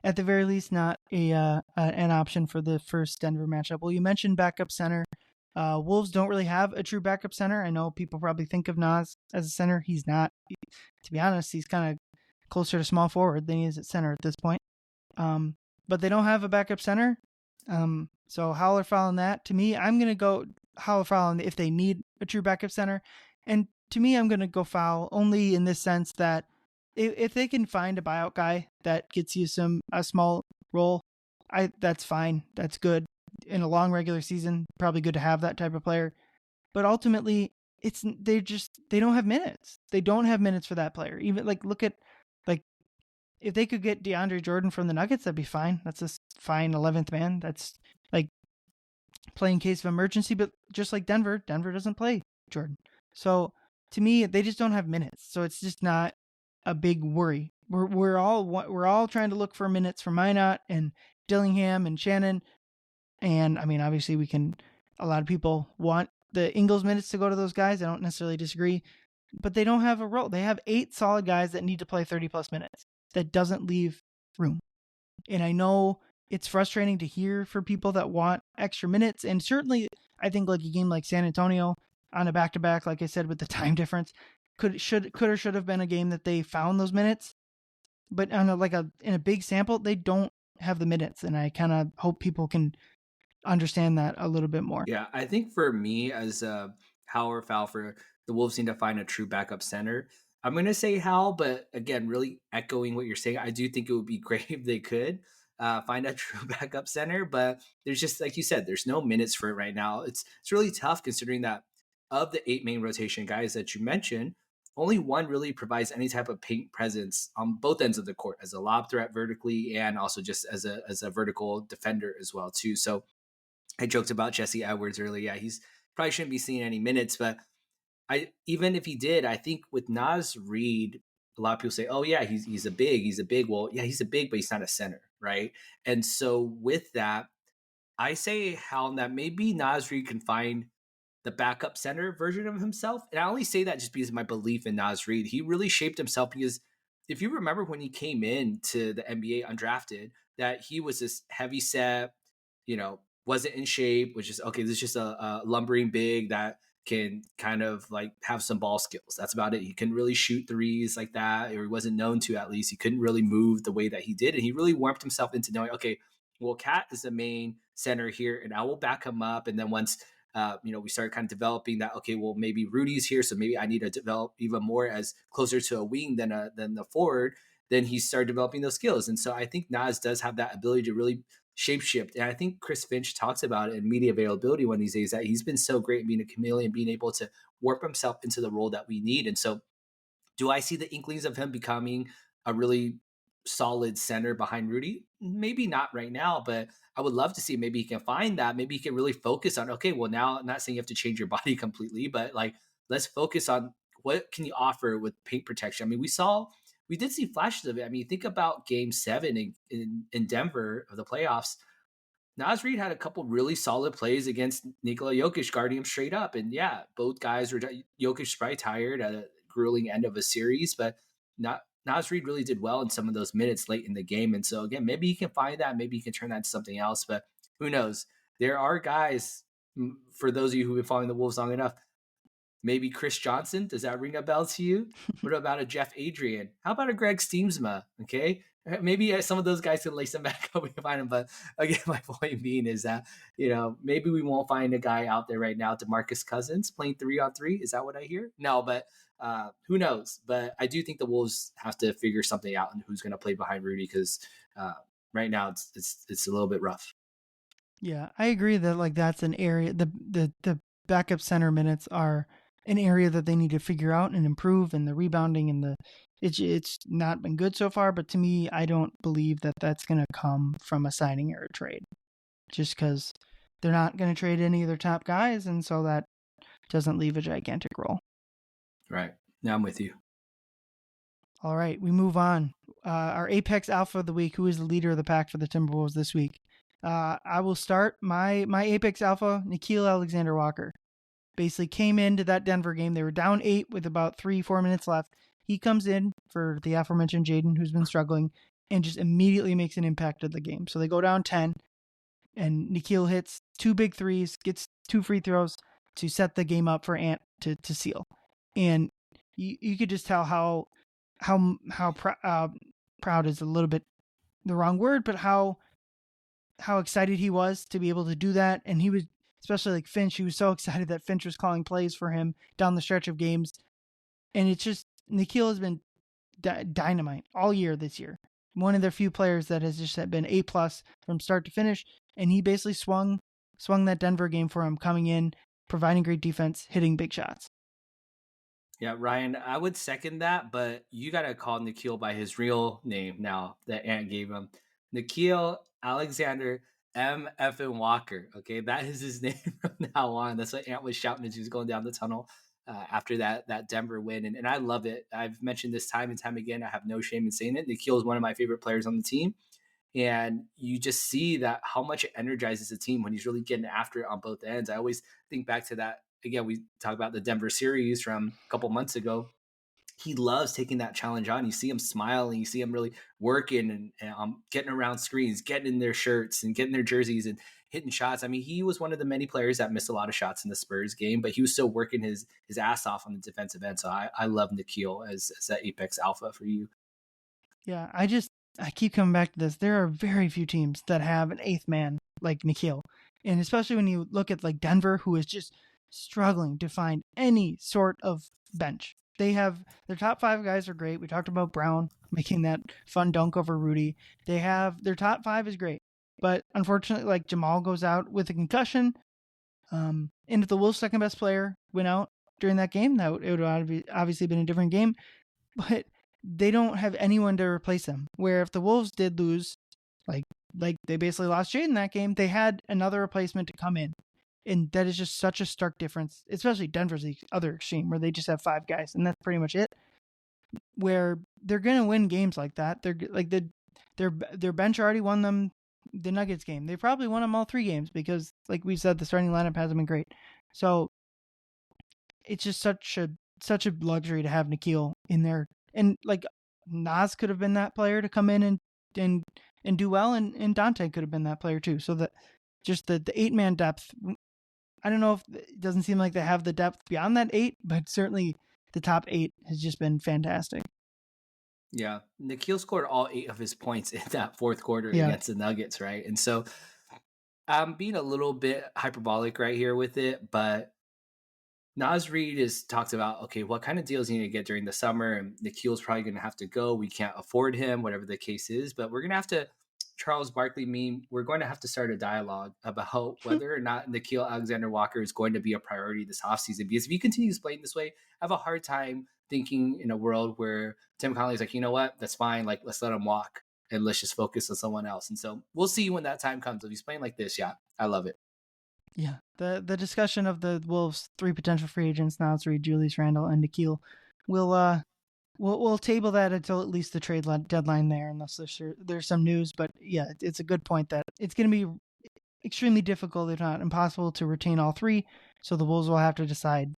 A: at the very least, not an option for the first Denver matchup. Well, you mentioned backup center. Wolves don't really have a true backup center. I know people probably think of Nas as a center. He's not. To be honest, he's kind of closer to small forward than he is at center at this point. But they don't have a backup center. So Howler fouling that. To me, I'm going to go Howler fouling if they need a true backup center. And to me, I'm going to go foul only in this sense that if they can find a buyout guy that gets you a small role, that's fine. That's good. In a long regular season, probably good to have that type of player. But ultimately, they don't have minutes. They don't have minutes for that player. Even like look at like if they could get DeAndre Jordan from the Nuggets, that'd be fine. That's a fine 11th man. That's like playing case of emergency. But just like Denver doesn't play Jordan. So to me, they just don't have minutes. So it's just not a big worry. We're all trying to look for minutes for Minot and Dillingham and Shannon. And I mean, obviously, a lot of people want the Ingles minutes to go to those guys. I don't necessarily disagree, but they don't have a role. They have 8 solid guys that need to play 30 plus minutes. That doesn't leave room. And I know it's frustrating to hear for people that want extra minutes. And certainly, I think like a game like San Antonio on a back-to-back, like I said, with the time difference, could or should have been a game that they found those minutes. But on in a big sample, they don't have the minutes. And I kind of hope people can understand that a little bit more.
B: Yeah, I think for me as Hal or Foul, for the Wolves need to find a true backup center. I'm going to say Hal, but again, really echoing what you're saying, I do think it would be great if they could find a true backup center. But there's just, like you said, there's no minutes for it right now. It's really tough considering that of the 8 main rotation guys that you mentioned, only one really provides any type of paint presence on both ends of the court as a lob threat vertically and also just as a vertical defender as well too. So I joked about Jesse Edwards earlier. Yeah, he's probably shouldn't be seeing any minutes, but even if he did, I think with Naz Reid, a lot of people say, "Oh yeah, he's a big." Well, yeah, he's a big, but he's not a center, right? And so with that, I say how that maybe Naz Reid can find the backup center version of himself. And I only say that just because of my belief in Naz Reid. He really shaped himself because if you remember when he came in to the NBA undrafted, that he was this heavy set, wasn't in shape, was just, okay, this is just a lumbering big that can kind of like have some ball skills. That's about it. He couldn't really shoot threes like that, or he wasn't known to at least. He couldn't really move the way that he did. And he really warmed himself into knowing, okay, well, Cat is the main center here and I will back him up. And then once we started kind of developing that, okay, well, maybe Rudy's here, so maybe I need to develop even more as closer to a wing than the forward. Then he started developing those skills. And so I think Naz does have that ability to really shapeshift. And I think Chris Finch talks about it in media availability one of these days, that he's been so great at being a chameleon, being able to warp himself into the role that we need. And so do I see the inklings of him becoming a really solid center behind Rudy? Maybe not right now, but I would love to see maybe he can find that. Maybe he can really focus on, okay, well, now I'm not saying you have to change your body completely, but like, let's focus on what can you offer with paint protection. I mean, we did see flashes of it. I mean, think about game 7 in Denver of the playoffs. Naz Reid had a couple really solid plays against Nikola Jokic, guarding him straight up. And yeah, both guys were, Jokic probably tired at a grueling end of a series, but Naz Reid really did well in some of those minutes late in the game. And so again, maybe he can find that, maybe he can turn that into something else, but who knows? There are guys, for those of you who've been following the Wolves long enough, maybe Chris Johnson. Does that ring a bell to you? What about a Jeff Adrian? How about a Greg Steamsma? Okay. Maybe some of those guys can lace them back up. We can find them. But again, my point being is that, maybe we won't find a guy out there right now, DeMarcus Cousins playing 3-on-3. Is that what I hear? No, but who knows? But I do think the Wolves have to figure something out and who's going to play behind Rudy, because right now it's a little bit rough.
A: Yeah, I agree that like that's an area, the backup center minutes are an area that they need to figure out and improve, and the rebounding and it's not been good so far. But to me, I don't believe that that's going to come from a signing or a trade, just because they're not going to trade any of their top guys, and so that doesn't leave a gigantic role.
B: Right. Now I'm with you.
A: All right, we move on. Our Apex Alpha of the week. Who is the leader of the pack for the Timberwolves this week? I will start my Apex Alpha, Nickeil Alexander-Walker. Basically came into that Denver game. They were down 8 with about 3-4 minutes left. He comes in for the aforementioned Jaden, who's been struggling, and just immediately makes an impact of the game. So they go down 10, and Nickeil hits 2 big threes, gets 2 free throws to set the game up for Ant to seal. And you could just tell how proud is a little bit the wrong word, but how excited he was to be able to do that. And he was, especially like Finch, he was so excited that Finch was calling plays for him down the stretch of games. And it's just, Nickeil has been dynamite all year this year. One of the few players that has just been A+ from start to finish. And he basically swung that Denver game for him, coming in, providing great defense, hitting big shots.
B: Yeah, Ryan, I would second that, but you gotta call Nickeil by his real name now that Ant gave him. Nickeil Alexander M. F. and Walker. Okay, that is his name from now on. That's what Ant was shouting as he was going down the tunnel after that Denver win, and I love it. I've mentioned this time and time again. I have no shame in saying it. Nickeil is one of my favorite players on the team, and you just see that how much it energizes the team when he's really getting after it on both ends. I always think back to that. Again, we talk about the Denver series from a couple months ago. He loves taking that challenge on. You see him smiling, you see him really working and getting around screens, getting in their shirts and getting their jerseys and hitting shots. I mean, he was one of the many players that missed a lot of shots in the Spurs game, but he was still working his ass off on the defensive end. So I love Nickeil as that apex alpha for you.
A: Yeah, I keep coming back to this. There are very few teams that have an eighth man like Nickeil. And especially when you look at like Denver, who is just struggling to find any sort of bench. They have their top five guys are great. We talked about Brown making that fun dunk over Rudy. They have their top five is great. But unfortunately, like Jamal goes out with a concussion. And if the Wolves' second best player went out during that game, that it would have obviously been a different game. But they don't have anyone to replace him. Where if the Wolves did lose, like like they basically lost Jade in that game, they had another replacement to come in. And that is just such a stark difference, especially Denver's the other extreme where they just have five guys and that's pretty much it. Where they're gonna win games like that. They're like their bench already won them the Nuggets game. They probably won them all three games because, like we said, the starting lineup hasn't been great. So it's just such a luxury to have Nickeil in there, and like Nas could have been that player to come in and and do well, and Dante could have been that player too. So that just the 8-man depth. I don't know if it doesn't seem like they have the depth beyond that eight, but certainly the top eight has just been fantastic.
B: Yeah, Nickeil scored all 8 of his points in that fourth quarter
A: Yeah.
B: against the Nuggets, right? And so I'm being a little bit hyperbolic right here with it, but Nas Reed is talked about, okay, what kind of deals you need to get during the summer, and Nikhil's probably going to have to go. We can't afford him, whatever the case is, but we're going to have to. Charles Barkley meme. We're going to have to start a dialogue about whether or not Nickeil Alexander-Walker is going to be a priority this offseason. Because if he continues playing this way, I have a hard time thinking in a world where Tim Connelly's like, you know what, that's fine. Like, let's let him walk and let's just focus on someone else. And so we'll see when that time comes. If he's playing like this, yeah, I love it.
A: Yeah. The discussion of the Wolves' three potential free agents, Nas Reed, Julius Randle, and Nikhil, will we'll table that until at least the trade deadline there, unless there's some news. But yeah, it's a good point that it's going to be extremely difficult, if not impossible, to retain all three. So the Wolves will have to decide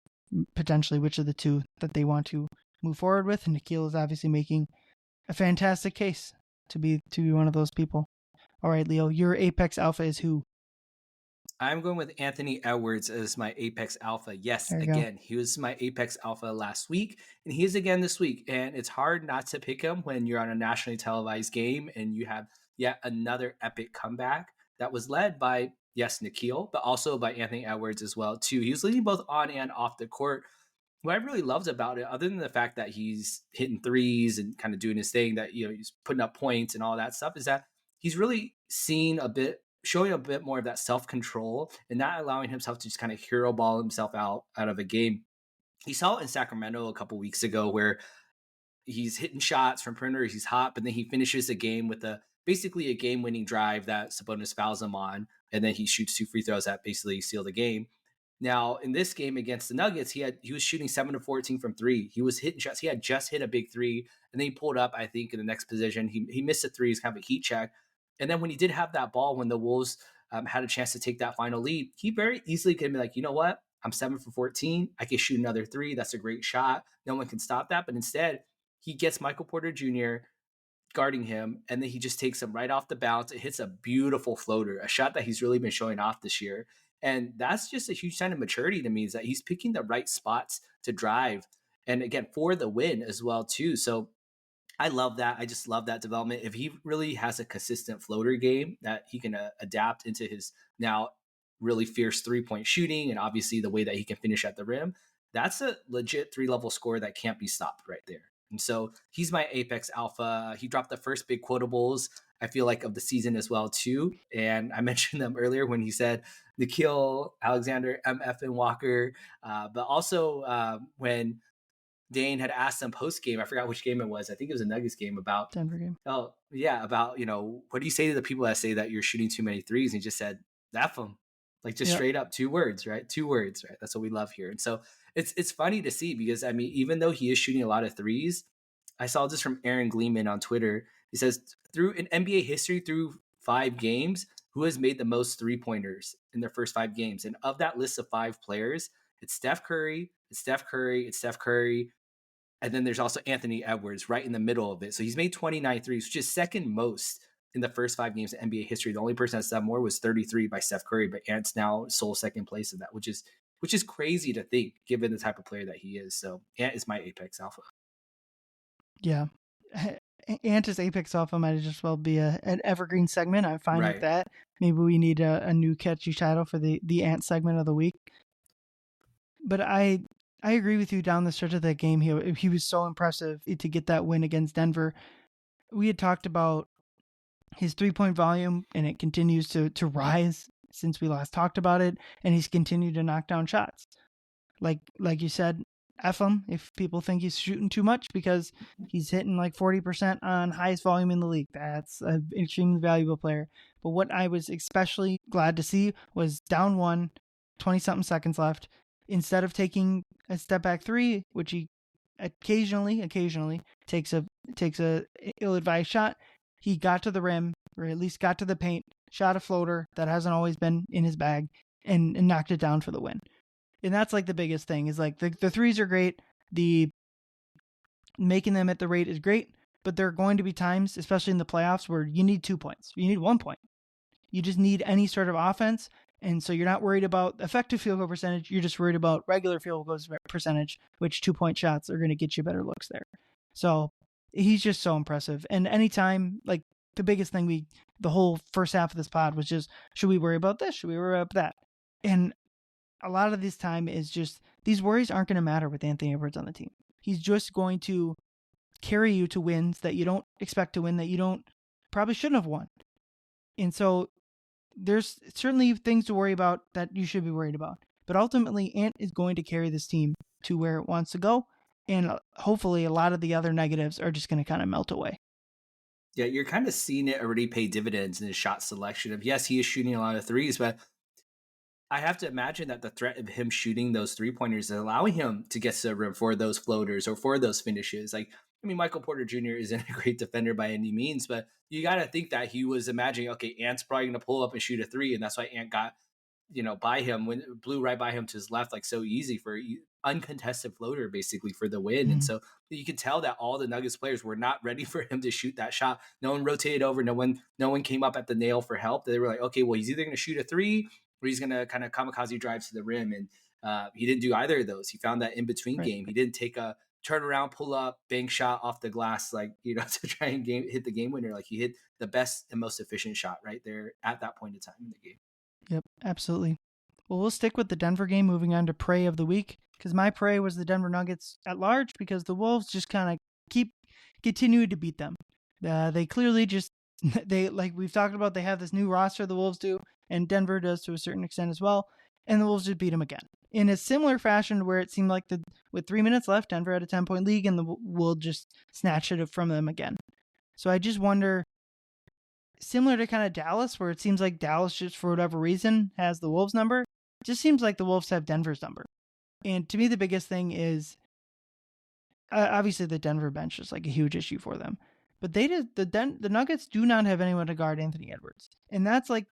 A: potentially which of the two that they want to move forward with. And Nikhil is obviously making a fantastic case to be one of those people. All right, Leo, your apex alpha is who?
B: I'm going with Anthony Edwards as my Apex Alpha. Yes,
A: There you go.
B: again, he was my Apex Alpha last week, and he is again this week. And it's hard not to pick him when you're on a nationally televised game and you have yet another epic comeback that was led by, yes, Nickeil, but also by Anthony Edwards as well, too. He was leading both on and off the court. What I really loved about it, other than the fact that he's hitting threes and kind of doing his thing, that he's putting up points and all that stuff, is that he's really seen a bit, showing a bit more of that self control and not allowing himself to just kind of hero ball himself out of a game. He saw it in Sacramento a couple weeks ago where he's hitting shots from perimeter, he's hot, but then he finishes the game with a basically a game winning drive that Sabonis fouls him on, and then he shoots 2 free throws that basically seal the game. Now, in this game against the Nuggets, he was shooting 7 of 14 from three. He was hitting shots. He had just hit a big three, and then he pulled up, I think, in the next position. He missed a three. He's kind of a heat check. And then when he did have that ball, when the Wolves had a chance to take that final lead, he very easily could be like, you know what? I'm 7 for 14. I can shoot another three. That's a great shot. No one can stop that. But instead, he gets Michael Porter Jr. guarding him, and then he just takes him right off the bounce. It hits a beautiful floater, a shot that he's really been showing off this year. And that's just a huge sign of maturity to me, is that he's picking the right spots to drive. And again, for the win as well, too. So I love that. I just love that development. If he really has a consistent floater game that he can adapt into his now really fierce 3-point shooting, and obviously the way that he can finish at the rim, that's a legit 3-level score that can't be stopped right there. And so he's my Apex Alpha. He dropped the first big quotables, I feel like, of the season as well, too. And I mentioned them earlier when he said Nickeil Alexander, MF and Walker, but also when Dane had asked him post game, I forgot which game it was. I think it was a Nuggets game about
A: Denver game.
B: Oh yeah, about what do you say to the people that say that you're shooting too many threes? And he just said, "F them," like just
A: Yep.
B: straight up 2 words, right? 2 words, right? That's what we love here. And so it's funny to see because I mean, even though he is shooting a lot of threes, I saw this from Aaron Gleeman on Twitter. He says through in NBA history, through 5 games, who has made the most 3-pointers in their first 5 games? And of that list of 5 players, it's Steph Curry, it's Steph Curry, it's Steph Curry, and then there's also Anthony Edwards right in the middle of it. So he's made 29 threes, which is second most in the first 5 games of NBA history. The only person that's done more was 33 by Steph Curry, but Ant's now sole second place in that, which is crazy to think given the type of player that he is. So Ant is my apex alpha.
A: Yeah. Ant is apex alpha might just well be an evergreen segment. I'm fine with that. Maybe we need a new catchy title for the Ant segment of the week. But I agree with you down the stretch of that game. He was so impressive to get that win against Denver. We had talked about his 3-point volume, and it continues to rise since we last talked about it, and he's continued to knock down shots. Like you said, F him if people think he's shooting too much because he's hitting like 40% on highest volume in the league. That's an extremely valuable player. But what I was especially glad to see was down 1, 20-something seconds left. Instead of taking a step back 3, which he occasionally takes a ill-advised shot, he got to the rim, or at least got to the paint, shot a floater that hasn't always been in his bag, and knocked it down for the win. And that's like the biggest thing is like the threes are great. The making them at the rate is great, but there are going to be times, especially in the playoffs, where you need 2 points. You need 1 point. You just need any sort of offense. And so you're not worried about effective field goal percentage. You're just worried about regular field goal percentage, which 2-point shots are going to get you better looks there. So he's just so impressive. And anytime, like the biggest thing the whole first half of this pod was just, should we worry about this? Should we worry about that? And a lot of this time is just, these worries aren't going to matter with Anthony Edwards on the team. He's just going to carry you to wins that you don't expect to win, that you probably shouldn't have won. And so there's certainly things to worry about that you should be worried about. But ultimately, Ant is going to carry this team to where it wants to go. And hopefully a lot of the other negatives are just going to kind of melt away.
B: Yeah, you're kind of seeing it already pay dividends in his shot selection of, yes, he is shooting a lot of threes, but I have to imagine that the threat of him shooting those 3-pointers is allowing him to get to the rim for those floaters or for those finishes. Like, I mean, Michael Porter Jr. isn't a great defender by any means, but you got to think that he was imagining, okay, Ant's probably going to pull up and shoot a 3, and that's why Ant got, by him, when blew right by him to his left, like so easy for uncontested floater basically for the win. Mm-hmm. And so you can tell that all the Nuggets players were not ready for him to shoot that shot. No one rotated over. No one came up at the nail for help. They were like, okay, well, he's either going to shoot a 3 or he's going to kind of kamikaze drive to the rim. And he didn't do either of those. He found that in between game. He didn't take a turn around, pull up, bank shot off the glass, like, to try and hit the game winner. Like, he hit the best and most efficient shot right there at that point in time in the game.
A: Yep, absolutely. Well, we'll stick with the Denver game, moving on to prey of the week, because my prey was the Denver Nuggets at large, because the Wolves just kind of continuing to beat them. They clearly just, like we've talked about, they have this new roster, the Wolves do, and Denver does to a certain extent as well, and the Wolves just beat them again. In a similar fashion where it seemed like with 3 minutes left, Denver had a 10-point lead, and the Wolves just snatched it from them again. So I just wonder, similar to kind of Dallas, where it seems like Dallas just for whatever reason has the Wolves number, it just seems like the Wolves have Denver's number. And to me, the biggest thing is obviously the Denver bench is like a huge issue for them. But the Nuggets do not have anyone to guard Anthony Edwards. And that's like,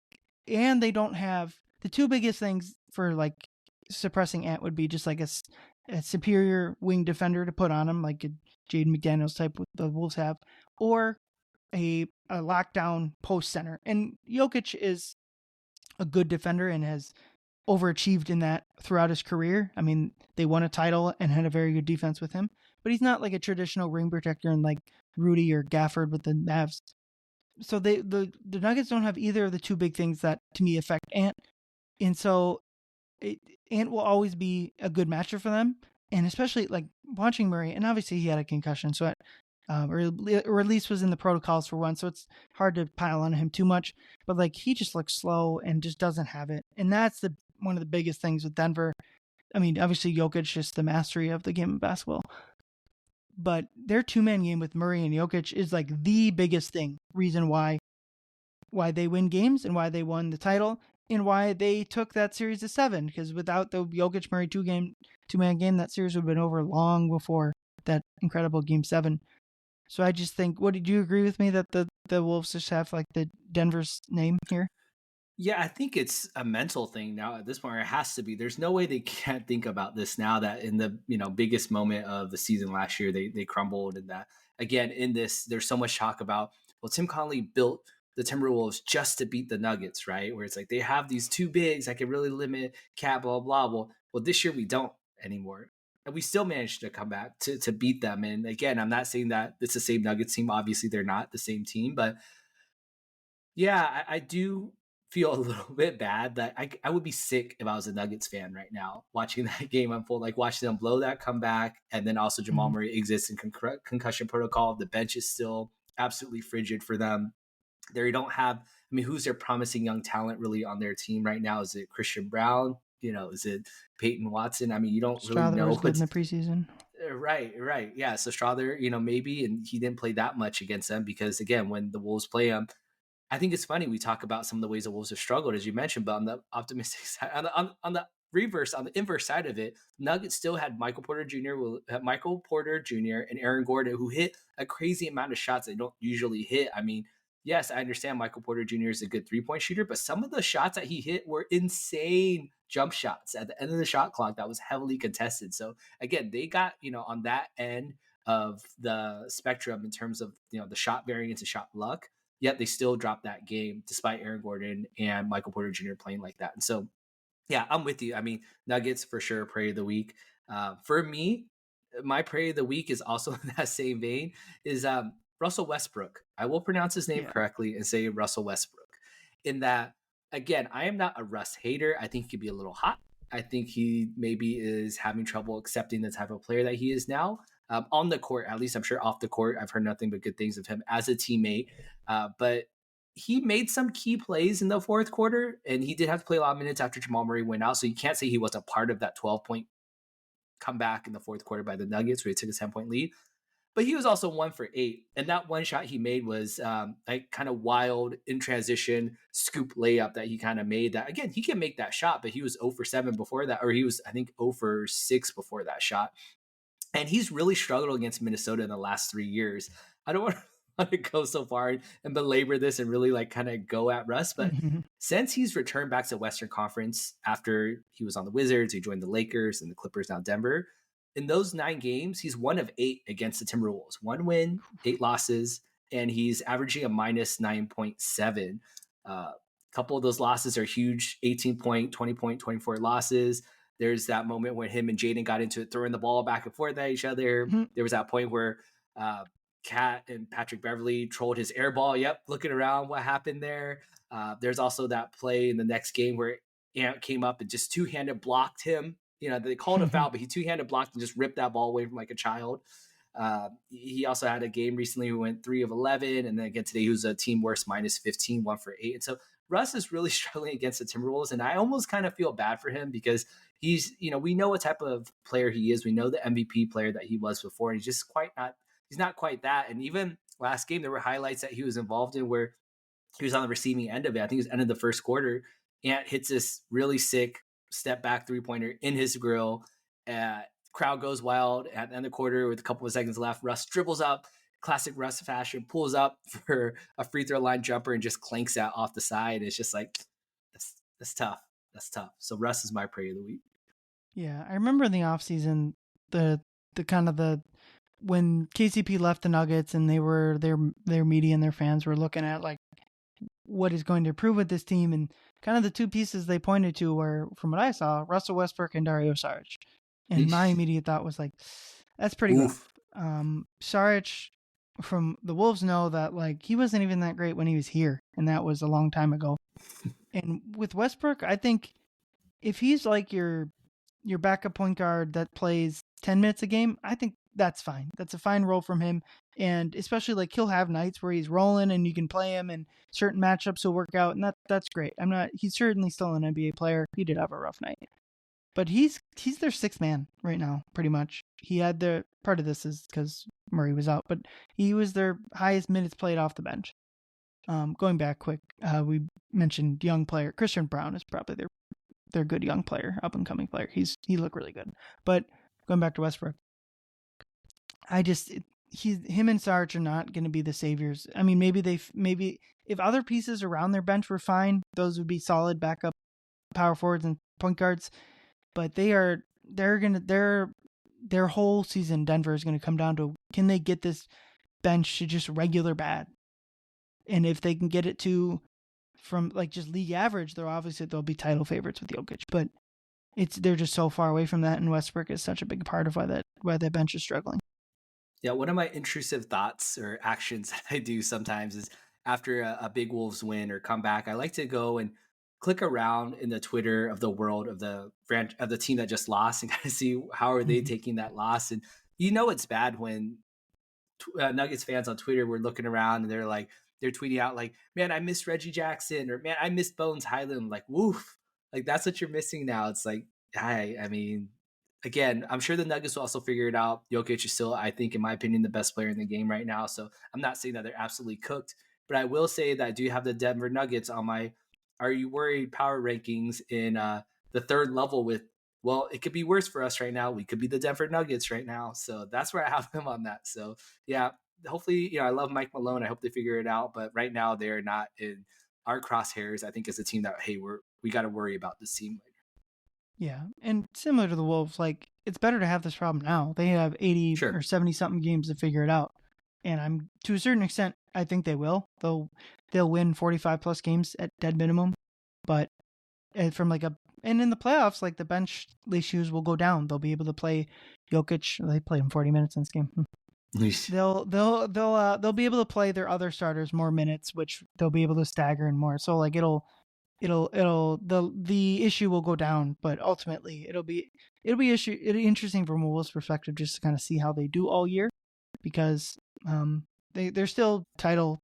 A: and they don't have, the two biggest things for like suppressing Ant would be just like a superior wing defender to put on him, like a Jaden McDaniels type the Wolves have, or a lockdown post center. And Jokic is a good defender and has overachieved in that throughout his career. I mean, they won a title and had a very good defense with him, but he's not like a traditional ring protector and like Rudy or Gafford with the Mavs. So the Nuggets don't have either of the two big things that to me affect Ant. And so Ant will always be a good matchup for them. And especially like watching Murray, and obviously he had a concussion, so or at least was in the protocols for one, so it's hard to pile on him too much. But like he just looks slow and just doesn't have it, and that's one of the biggest things with Denver. I mean, obviously Jokic just the mastery of the game of basketball, but their two-man game with Murray and Jokic is like the biggest reason why they win games and why they won the title and why they took that series to 7. Because without the Jokic Murray two-man game, that series would have been over long before that incredible Game 7. So I just think, did you agree with me that the Wolves just have like the Denver's name here?
B: Yeah, I think it's a mental thing now at this point. It has to be. There's no way they can't think about this now that in the biggest moment of the season last year they crumbled, and that again in this there's so much talk about, well, Tim Connelly built the Timberwolves just to beat the Nuggets, right? Where it's like they have these two bigs that can really limit Cat, blah blah blah. Well, this year we don't anymore, and we still managed to come back to beat them. And again, I'm not saying that it's the same Nuggets team. Obviously, they're not the same team, but yeah, I do feel a little bit bad that I would be sick if I was a Nuggets fan right now watching that game unfold, like watching them blow that comeback. And then also Jamal
A: Mhm.
B: Murray exists in concussion protocol. The bench is still absolutely frigid for them. They don't have, I mean, who's their promising young talent really on their team right now? Is it Christian Brown? Is it Peyton Watson? I mean, you don't really
A: Strawther
B: know
A: was good in
B: what's
A: the preseason.
B: right. Yeah. So Strawther, maybe, and he didn't play that much against them because again, when the Wolves play them, I think it's funny we talk about some of the ways the Wolves have struggled, as you mentioned, but on the optimistic side, on the reverse, on the inverse side of it, Nuggets still had Michael Porter Jr. and Aaron Gordon, who hit a crazy amount of shots they don't usually hit. I mean, yes, I understand Michael Porter Jr. is a good 3-point shooter, but some of the shots that he hit were insane jump shots at the end of the shot clock that was heavily contested. So again, they got on that end of the spectrum in terms of the shot variance and shot luck, yet they still dropped that game despite Aaron Gordon and Michael Porter Jr. playing like that. And so, yeah, I'm with you. I mean, Nuggets for sure, Prey of the Week. For me, my Prey of the Week is also in that same vein, is Russell Westbrook. I will pronounce his name
A: Yeah.
B: correctly and say Russell Westbrook. In that, again, I am not a Russ hater. I think he could be a little hot. I think he maybe is having trouble accepting the type of player that he is now. On the court, at least I'm sure off the court, I've heard nothing but good things of him as a teammate. But he made some key plays in the fourth quarter, and he did have to play a lot of minutes after Jamal Murray went out. So you can't say he wasn't part of that 12-point comeback in the fourth quarter by the Nuggets, where he took a 10-point lead. But he was also 1 for 8, and that one shot he made was like kind of wild in transition scoop layup that he kind of made. That again, he can make that shot, but he was 0 for 7 before that, or he was I think 0 for 6 before that shot. And he's really struggled against Minnesota in the last 3 years. I don't want to go so far and belabor this and really like kind of go at Russ, but
A: Mhm.
B: since he's returned back to Western Conference after he was on the Wizards, he joined the Lakers and the Clippers, now Denver. In those 9 games, he's 1 of 8 against the Timberwolves. 1 win, 8 losses, and he's averaging a minus 9.7. A couple of those losses are huge 18-point, 20-point, 24 losses. There's that moment when him and Jaden got into it, throwing the ball back and forth at each other.
A: Mhm.
B: There was that point where Cat and Patrick Beverly trolled his air ball. Yep, looking around what happened there. There's also that play in the next game where Ant came up and just two-handed blocked him. They called a foul, but he two-handed blocked and just ripped that ball away from like a child. He also had a game recently who went 3 of 11, and then again today he was a team worst minus 15, 1 for 8. And so Russ is really struggling against the Timberwolves, and I almost kind of feel bad for him because he's, we know what type of player he is. We know the MVP player that he was before, and he's not quite that. And even last game, there were highlights that he was involved in where he was on the receiving end of it. I think it was end of the first quarter. Ant hits this really sick step back 3-pointer in his grill. Crowd goes wild at the end of the quarter with a couple of seconds left. Russ dribbles up, classic Russ fashion, pulls up for a free throw line jumper and just clanks that off the side. It's just like, that's tough. That's tough. So Russ is my Prey of the Week.
A: Yeah, I remember in the offseason, the kind of the when KCP left the Nuggets and they were their media and their fans were looking at like what is going to improve with this team, and kind of the two pieces they pointed to were, from what I saw, Russell Westbrook and Dario Saric. And my immediate thought was like, that's pretty
B: Oof.
A: rough. Saric from the Wolves know that like he wasn't even that great when he was here, and that was a long time ago. And with Westbrook, I think if he's like your backup point guard that plays 10 minutes a game, I think that's fine. That's a fine role from him. And especially like he'll have nights where he's rolling and you can play him and certain matchups will work out, and that's great. He's certainly still an NBA player. He did have a rough night. But he's their sixth man right now, pretty much. he had the part of this is because Murray was out, but he was their highest minutes played off the bench. Going back quick, we mentioned young player Christian Braun is probably their good young player, up and coming player. He looked really good. But going back to Westbrook, him and Sarge are not going to be the saviors. I mean, maybe if other pieces around their bench were fine, those would be solid backup power forwards and point guards. But their whole season, Denver is going to come down to, can they get this bench to just regular bad? And if they can get it to from like just league average, they'll be title favorites with Jokic. But they're just so far away from that, and Westbrook is such a big part of why that bench is struggling.
B: Yeah, one of my intrusive thoughts or actions that I do sometimes is after a big Wolves win or comeback, I like to go and click around in the Twitter of the world of the team that just lost and kind of see how are they taking that loss. And it's bad when Nuggets fans on Twitter were looking around and they're tweeting out like, man, I miss Reggie Jackson, or man, I miss Bones Highland. Like, woof, like that's what you're missing now. It's like, I mean, again, I'm sure the Nuggets will also figure it out. Jokic is still, I think, in my opinion, the best player in the game right now. So I'm not saying that they're absolutely cooked, but I will say that I do have the Denver Nuggets on my "Are you worried?" power rankings in the third level with, well, it could be worse for us right now. We could be the Denver Nuggets right now. So that's where I have them on that. So yeah, hopefully, I love Mike Malone. I hope they figure it out. But right now they're not in our crosshairs. I think as a team that, hey, we got to worry about this team later.
A: Yeah, and similar to the Wolves, like it's better to have this problem now. They have 80
B: Sure.
A: or 70 something games to figure it out, and I'm to a certain extent, I think they will. They'll win 45 plus games at dead minimum, but and in the playoffs, like the bench issues will go down. They'll be able to play Jokic. They played him 40 minutes in this game. They'll be able to play their other starters more minutes, which they'll be able to stagger and more. So like the issue will go down, but ultimately it'll be interesting from a Wolves perspective just to kind of see how they do all year, because they're still title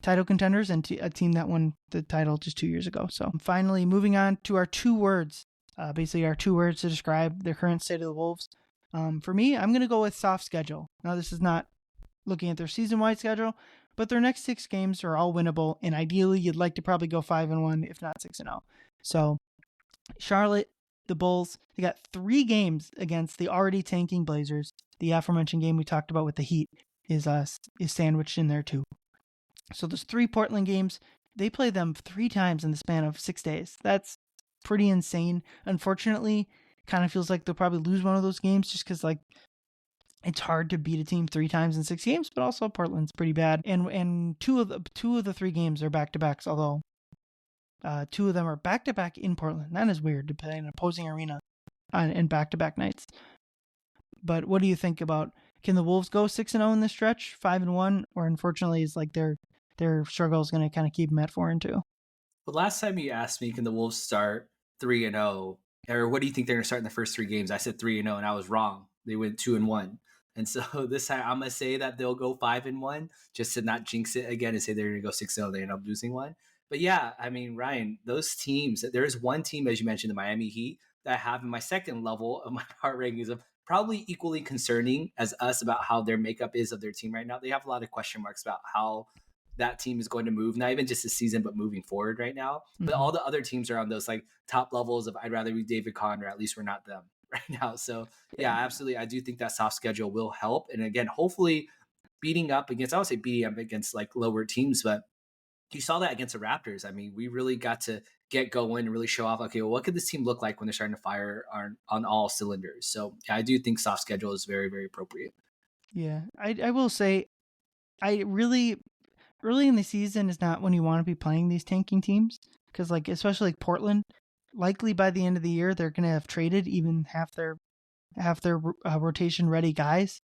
A: contenders and a team that won the title just 2 years ago. So finally, moving on to our 2 words, basically our 2 words to describe the current state of the Wolves. For me, I'm going to go with soft schedule. Now, this is not looking at their season-wide schedule, but their next 6 games are all winnable, and ideally, you'd like to probably go 5-1, if not 6-0. So, Charlotte, the Bulls, they got 3 games against the already tanking Blazers. The aforementioned game we talked about with the Heat is sandwiched in there too. So there's 3 Portland games. They play them 3 times in the span of 6 days. That's pretty insane. Unfortunately, kind of feels like they'll probably lose one of those games just because like it's hard to beat a team 3 times in 6 games, but also Portland's pretty bad. And two of the 3 games are back-to-backs, although 2 of them are back-to-back in Portland. That is weird to play in an opposing arena in back-to-back nights. But what do you think about, can the Wolves go 6-0 in this stretch, 5-1, or unfortunately is like their struggle is going to kind of keep them at 4-2?
B: Well, last time you asked me, can the Wolves start 3-0, or what do you think they're going to start in the first 3 games? I said 3-0, and I was wrong. They went 2-1. And so this time I'm going to say that they'll go 5-1 just to not jinx it again and say they're going to go 6-0. They end up losing one. But yeah, I mean, Ryan, those teams, there is one team, as you mentioned, the Miami Heat, that I have in my second level of my power rankings of probably equally concerning as us about how their makeup is of their team right now. They have a lot of question marks about how that team is going to move, not even just this season, but moving forward right now. But all the other teams are on those like top levels of, I'd rather be David Conn, or at least we're not them right now. So yeah, absolutely. I do think that soft schedule will help. And again, hopefully beating up against, I would say beating up against like lower teams, but you saw that against the Raptors. I mean, we really got to get going and really show off, okay, well, what could this team look like when they're starting to fire on all cylinders? So yeah, I do think soft schedule is very, very appropriate.
A: Yeah, I will say, early in the season is not when you want to be playing these tanking teams, because like especially like Portland, likely by the end of the year they're going to have traded even half their rotation ready guys.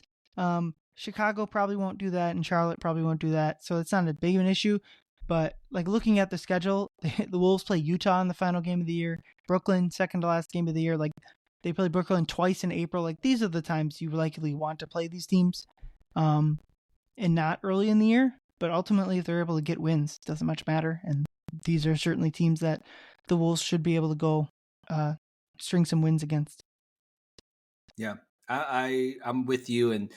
A: Chicago probably won't do that, and Charlotte probably won't do that, so it's not a big of an issue. But like looking at the schedule, the Wolves play Utah in the final game of the year, Brooklyn second to last game of the year. Like they play Brooklyn twice in April. Like these are the times you likely want to play these teams, and not early in the year. But ultimately, if they're able to get wins, it doesn't much matter. And these are certainly teams that the Wolves should be able to go string some wins against.
B: Yeah, I'm with you, and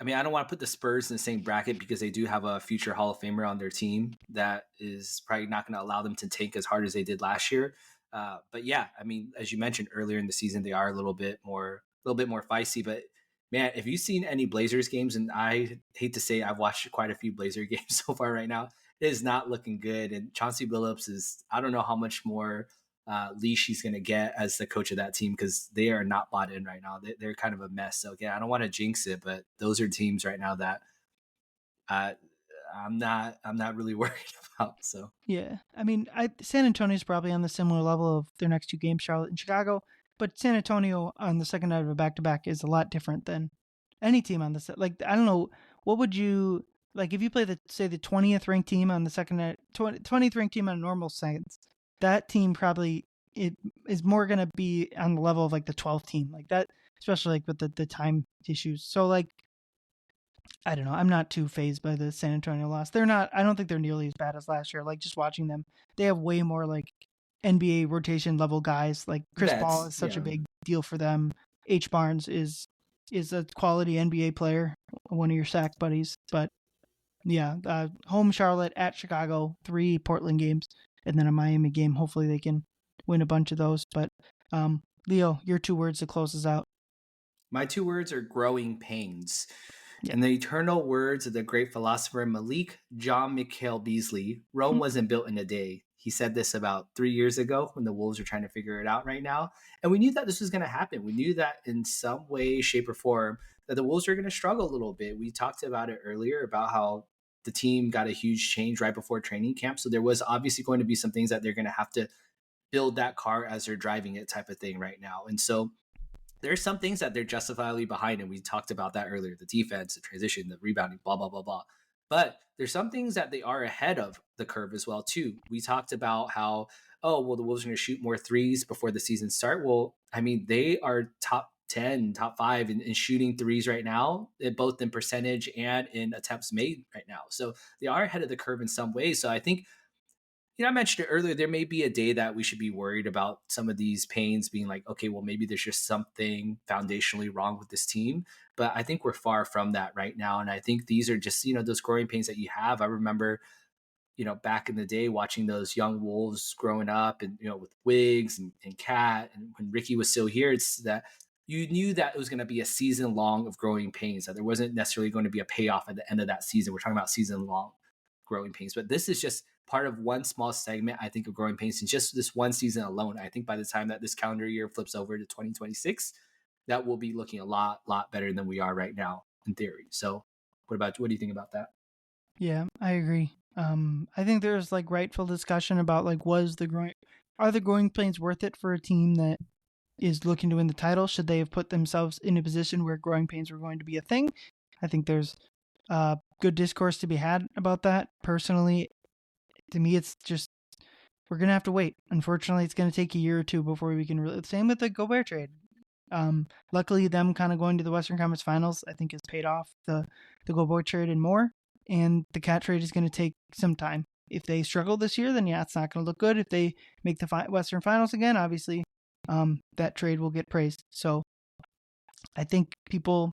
B: I mean, I don't want to put the Spurs in the same bracket because they do have a future Hall of Famer on their team that is probably not going to allow them to tank as hard as they did last year. But yeah, I mean, as you mentioned earlier in the season, they are a little bit more feisty. But man, if you've seen any Blazers games, and I hate to say I've watched quite a few Blazer games so far right now, it is not looking good. And Chauncey Billups is, I don't know how much more leash he's going to get as the coach of that team because they are not bought in right now. They're kind of a mess. So again, I don't want to jinx it, but those are teams right now that uh, I'm not really worried about. So
A: Yeah, I mean, San Antonio's probably on the similar level of their next two games, Charlotte and Chicago. But San Antonio on the second night of a back-to-back is a lot different than any team on the set. Like, I don't know, what would you like if you play the 20th ranked team on the second night, 20th ranked team on a normal sense? That team probably it is more gonna be on the level of like the 12th team, like that, especially like with the time issues. So like I don't know. I'm not too phased by the San Antonio loss. They're not. I don't think they're nearly as bad as last year. Like just watching them, they have way more like NBA rotation level guys. Like Chris Paul
B: that's
A: is such a
B: yeah.
A: big deal for them. H Barnes is a quality NBA player, one of your sack buddies. But yeah, home Charlotte, at Chicago, 3 Portland games, and then a Miami game. Hopefully they can win a bunch of those. But Leo, your 2 words to close us out.
B: My 2 words are growing pains.
A: Yeah.
B: In the eternal words of the great philosopher Malik John Nickeil Beasley, Rome wasn't built in a day. He said this about 3 years ago when the Wolves were trying to figure it out right now. And we knew that this was going to happen. We knew that in some way, shape, or form that the Wolves were going to struggle a little bit. We talked about it earlier about how the team got a huge change right before training camp. So there was obviously going to be some things that they're going to have to build that car as they're driving it type of thing right now. And so there's some things that they're justifiably behind, and we talked about that earlier: the defense, the transition, the rebounding, blah blah blah blah. But there's some things that they are ahead of the curve as well too. We talked about how, oh well, the Wolves are going to shoot more threes before the season start. Well, I mean, they are top 10, top 5 in shooting threes right now, both in percentage and in attempts made right now. So they are ahead of the curve in some ways. So I think, I mentioned it earlier, there may be a day that we should be worried about some of these pains being like, okay, well, maybe there's just something foundationally wrong with this team. But I think we're far from that right now. And I think these are just, those growing pains that you have. I remember, back in the day watching those young Wolves growing up and, with Wiggs and Cat, and when Ricky was still here, it's that you knew that it was going to be a season long of growing pains, that there wasn't necessarily going to be a payoff at the end of that season. We're talking about season long growing pains, but this is just part of one small segment, I think, of growing pains in just this one season alone. I think by the time that this calendar year flips over to 2026, that will be looking a lot better than we are right now in theory. So what do you think about that?
A: Yeah, I agree. I think there's like rightful discussion about like are the growing pains worth it for a team that is looking to win the title? Should they have put themselves in a position where growing pains were going to be a thing? I think there's good discourse to be had about that. Personally, to me, it's just we're gonna have to wait. Unfortunately, it's gonna take a year or two before we can really. Same with the Gobert trade. Luckily, them kind of going to the Western Conference Finals, I think, has paid off the Gobert trade and more. And the Cat trade is going to take some time. If they struggle this year, then yeah, it's not going to look good. If they make the Western Finals again, obviously, that trade will get praised. So I think people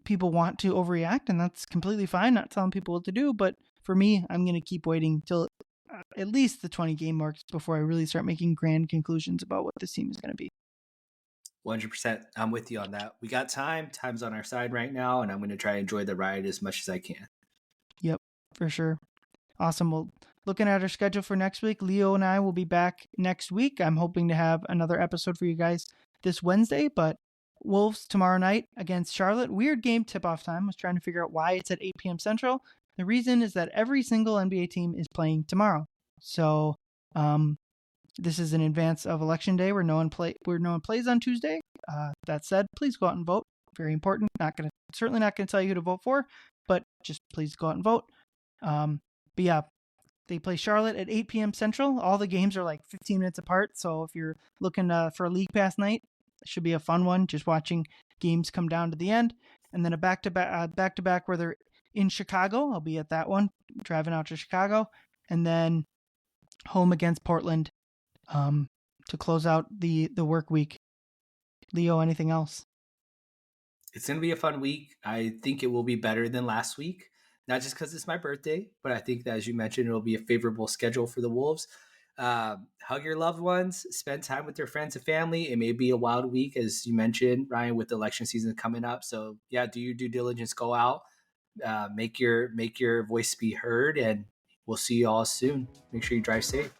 A: want to overreact, and that's completely fine. Not telling people what to do, but for me, I'm going to keep waiting till at least the 20 game marks before I really start making grand conclusions about what this team is going to be.
B: 100%. I'm with you on that. We got time. Time's on our side right now, and I'm going to try and enjoy the ride as much as I can.
A: Yep, for sure. Awesome. Well, looking at our schedule for next week, Leo and I will be back next week. I'm hoping to have another episode for you guys this Wednesday, but Wolves tomorrow night against Charlotte. Weird game tip-off time. I was trying to figure out why it's at 8 p.m. Central. The reason is that every single NBA team is playing tomorrow. So, this is in advance of Election Day where no one plays on Tuesday. That said, please go out and vote. Very important. Certainly not gonna tell you who to vote for, but just please go out and vote. But yeah, they play Charlotte at 8 p.m. Central. All the games are like 15 minutes apart. So if you're looking for a league pass night, it should be a fun one. Just watching games come down to the end, and then a back-to-back where they're in Chicago. I'll be at that one, driving out to Chicago, and then home against Portland to close out the work week. Leo, anything else?
B: It's going to be a fun week. I think it will be better than last week, not just because it's my birthday, but I think that, as you mentioned, it'll be a favorable schedule for the Wolves. Hug your loved ones, spend time with your friends and family. It may be a wild week, as you mentioned, Ryan, with the election season coming up. So yeah, do your due diligence, go out, make your voice be heard, and we'll see you all soon. Make sure you drive safe.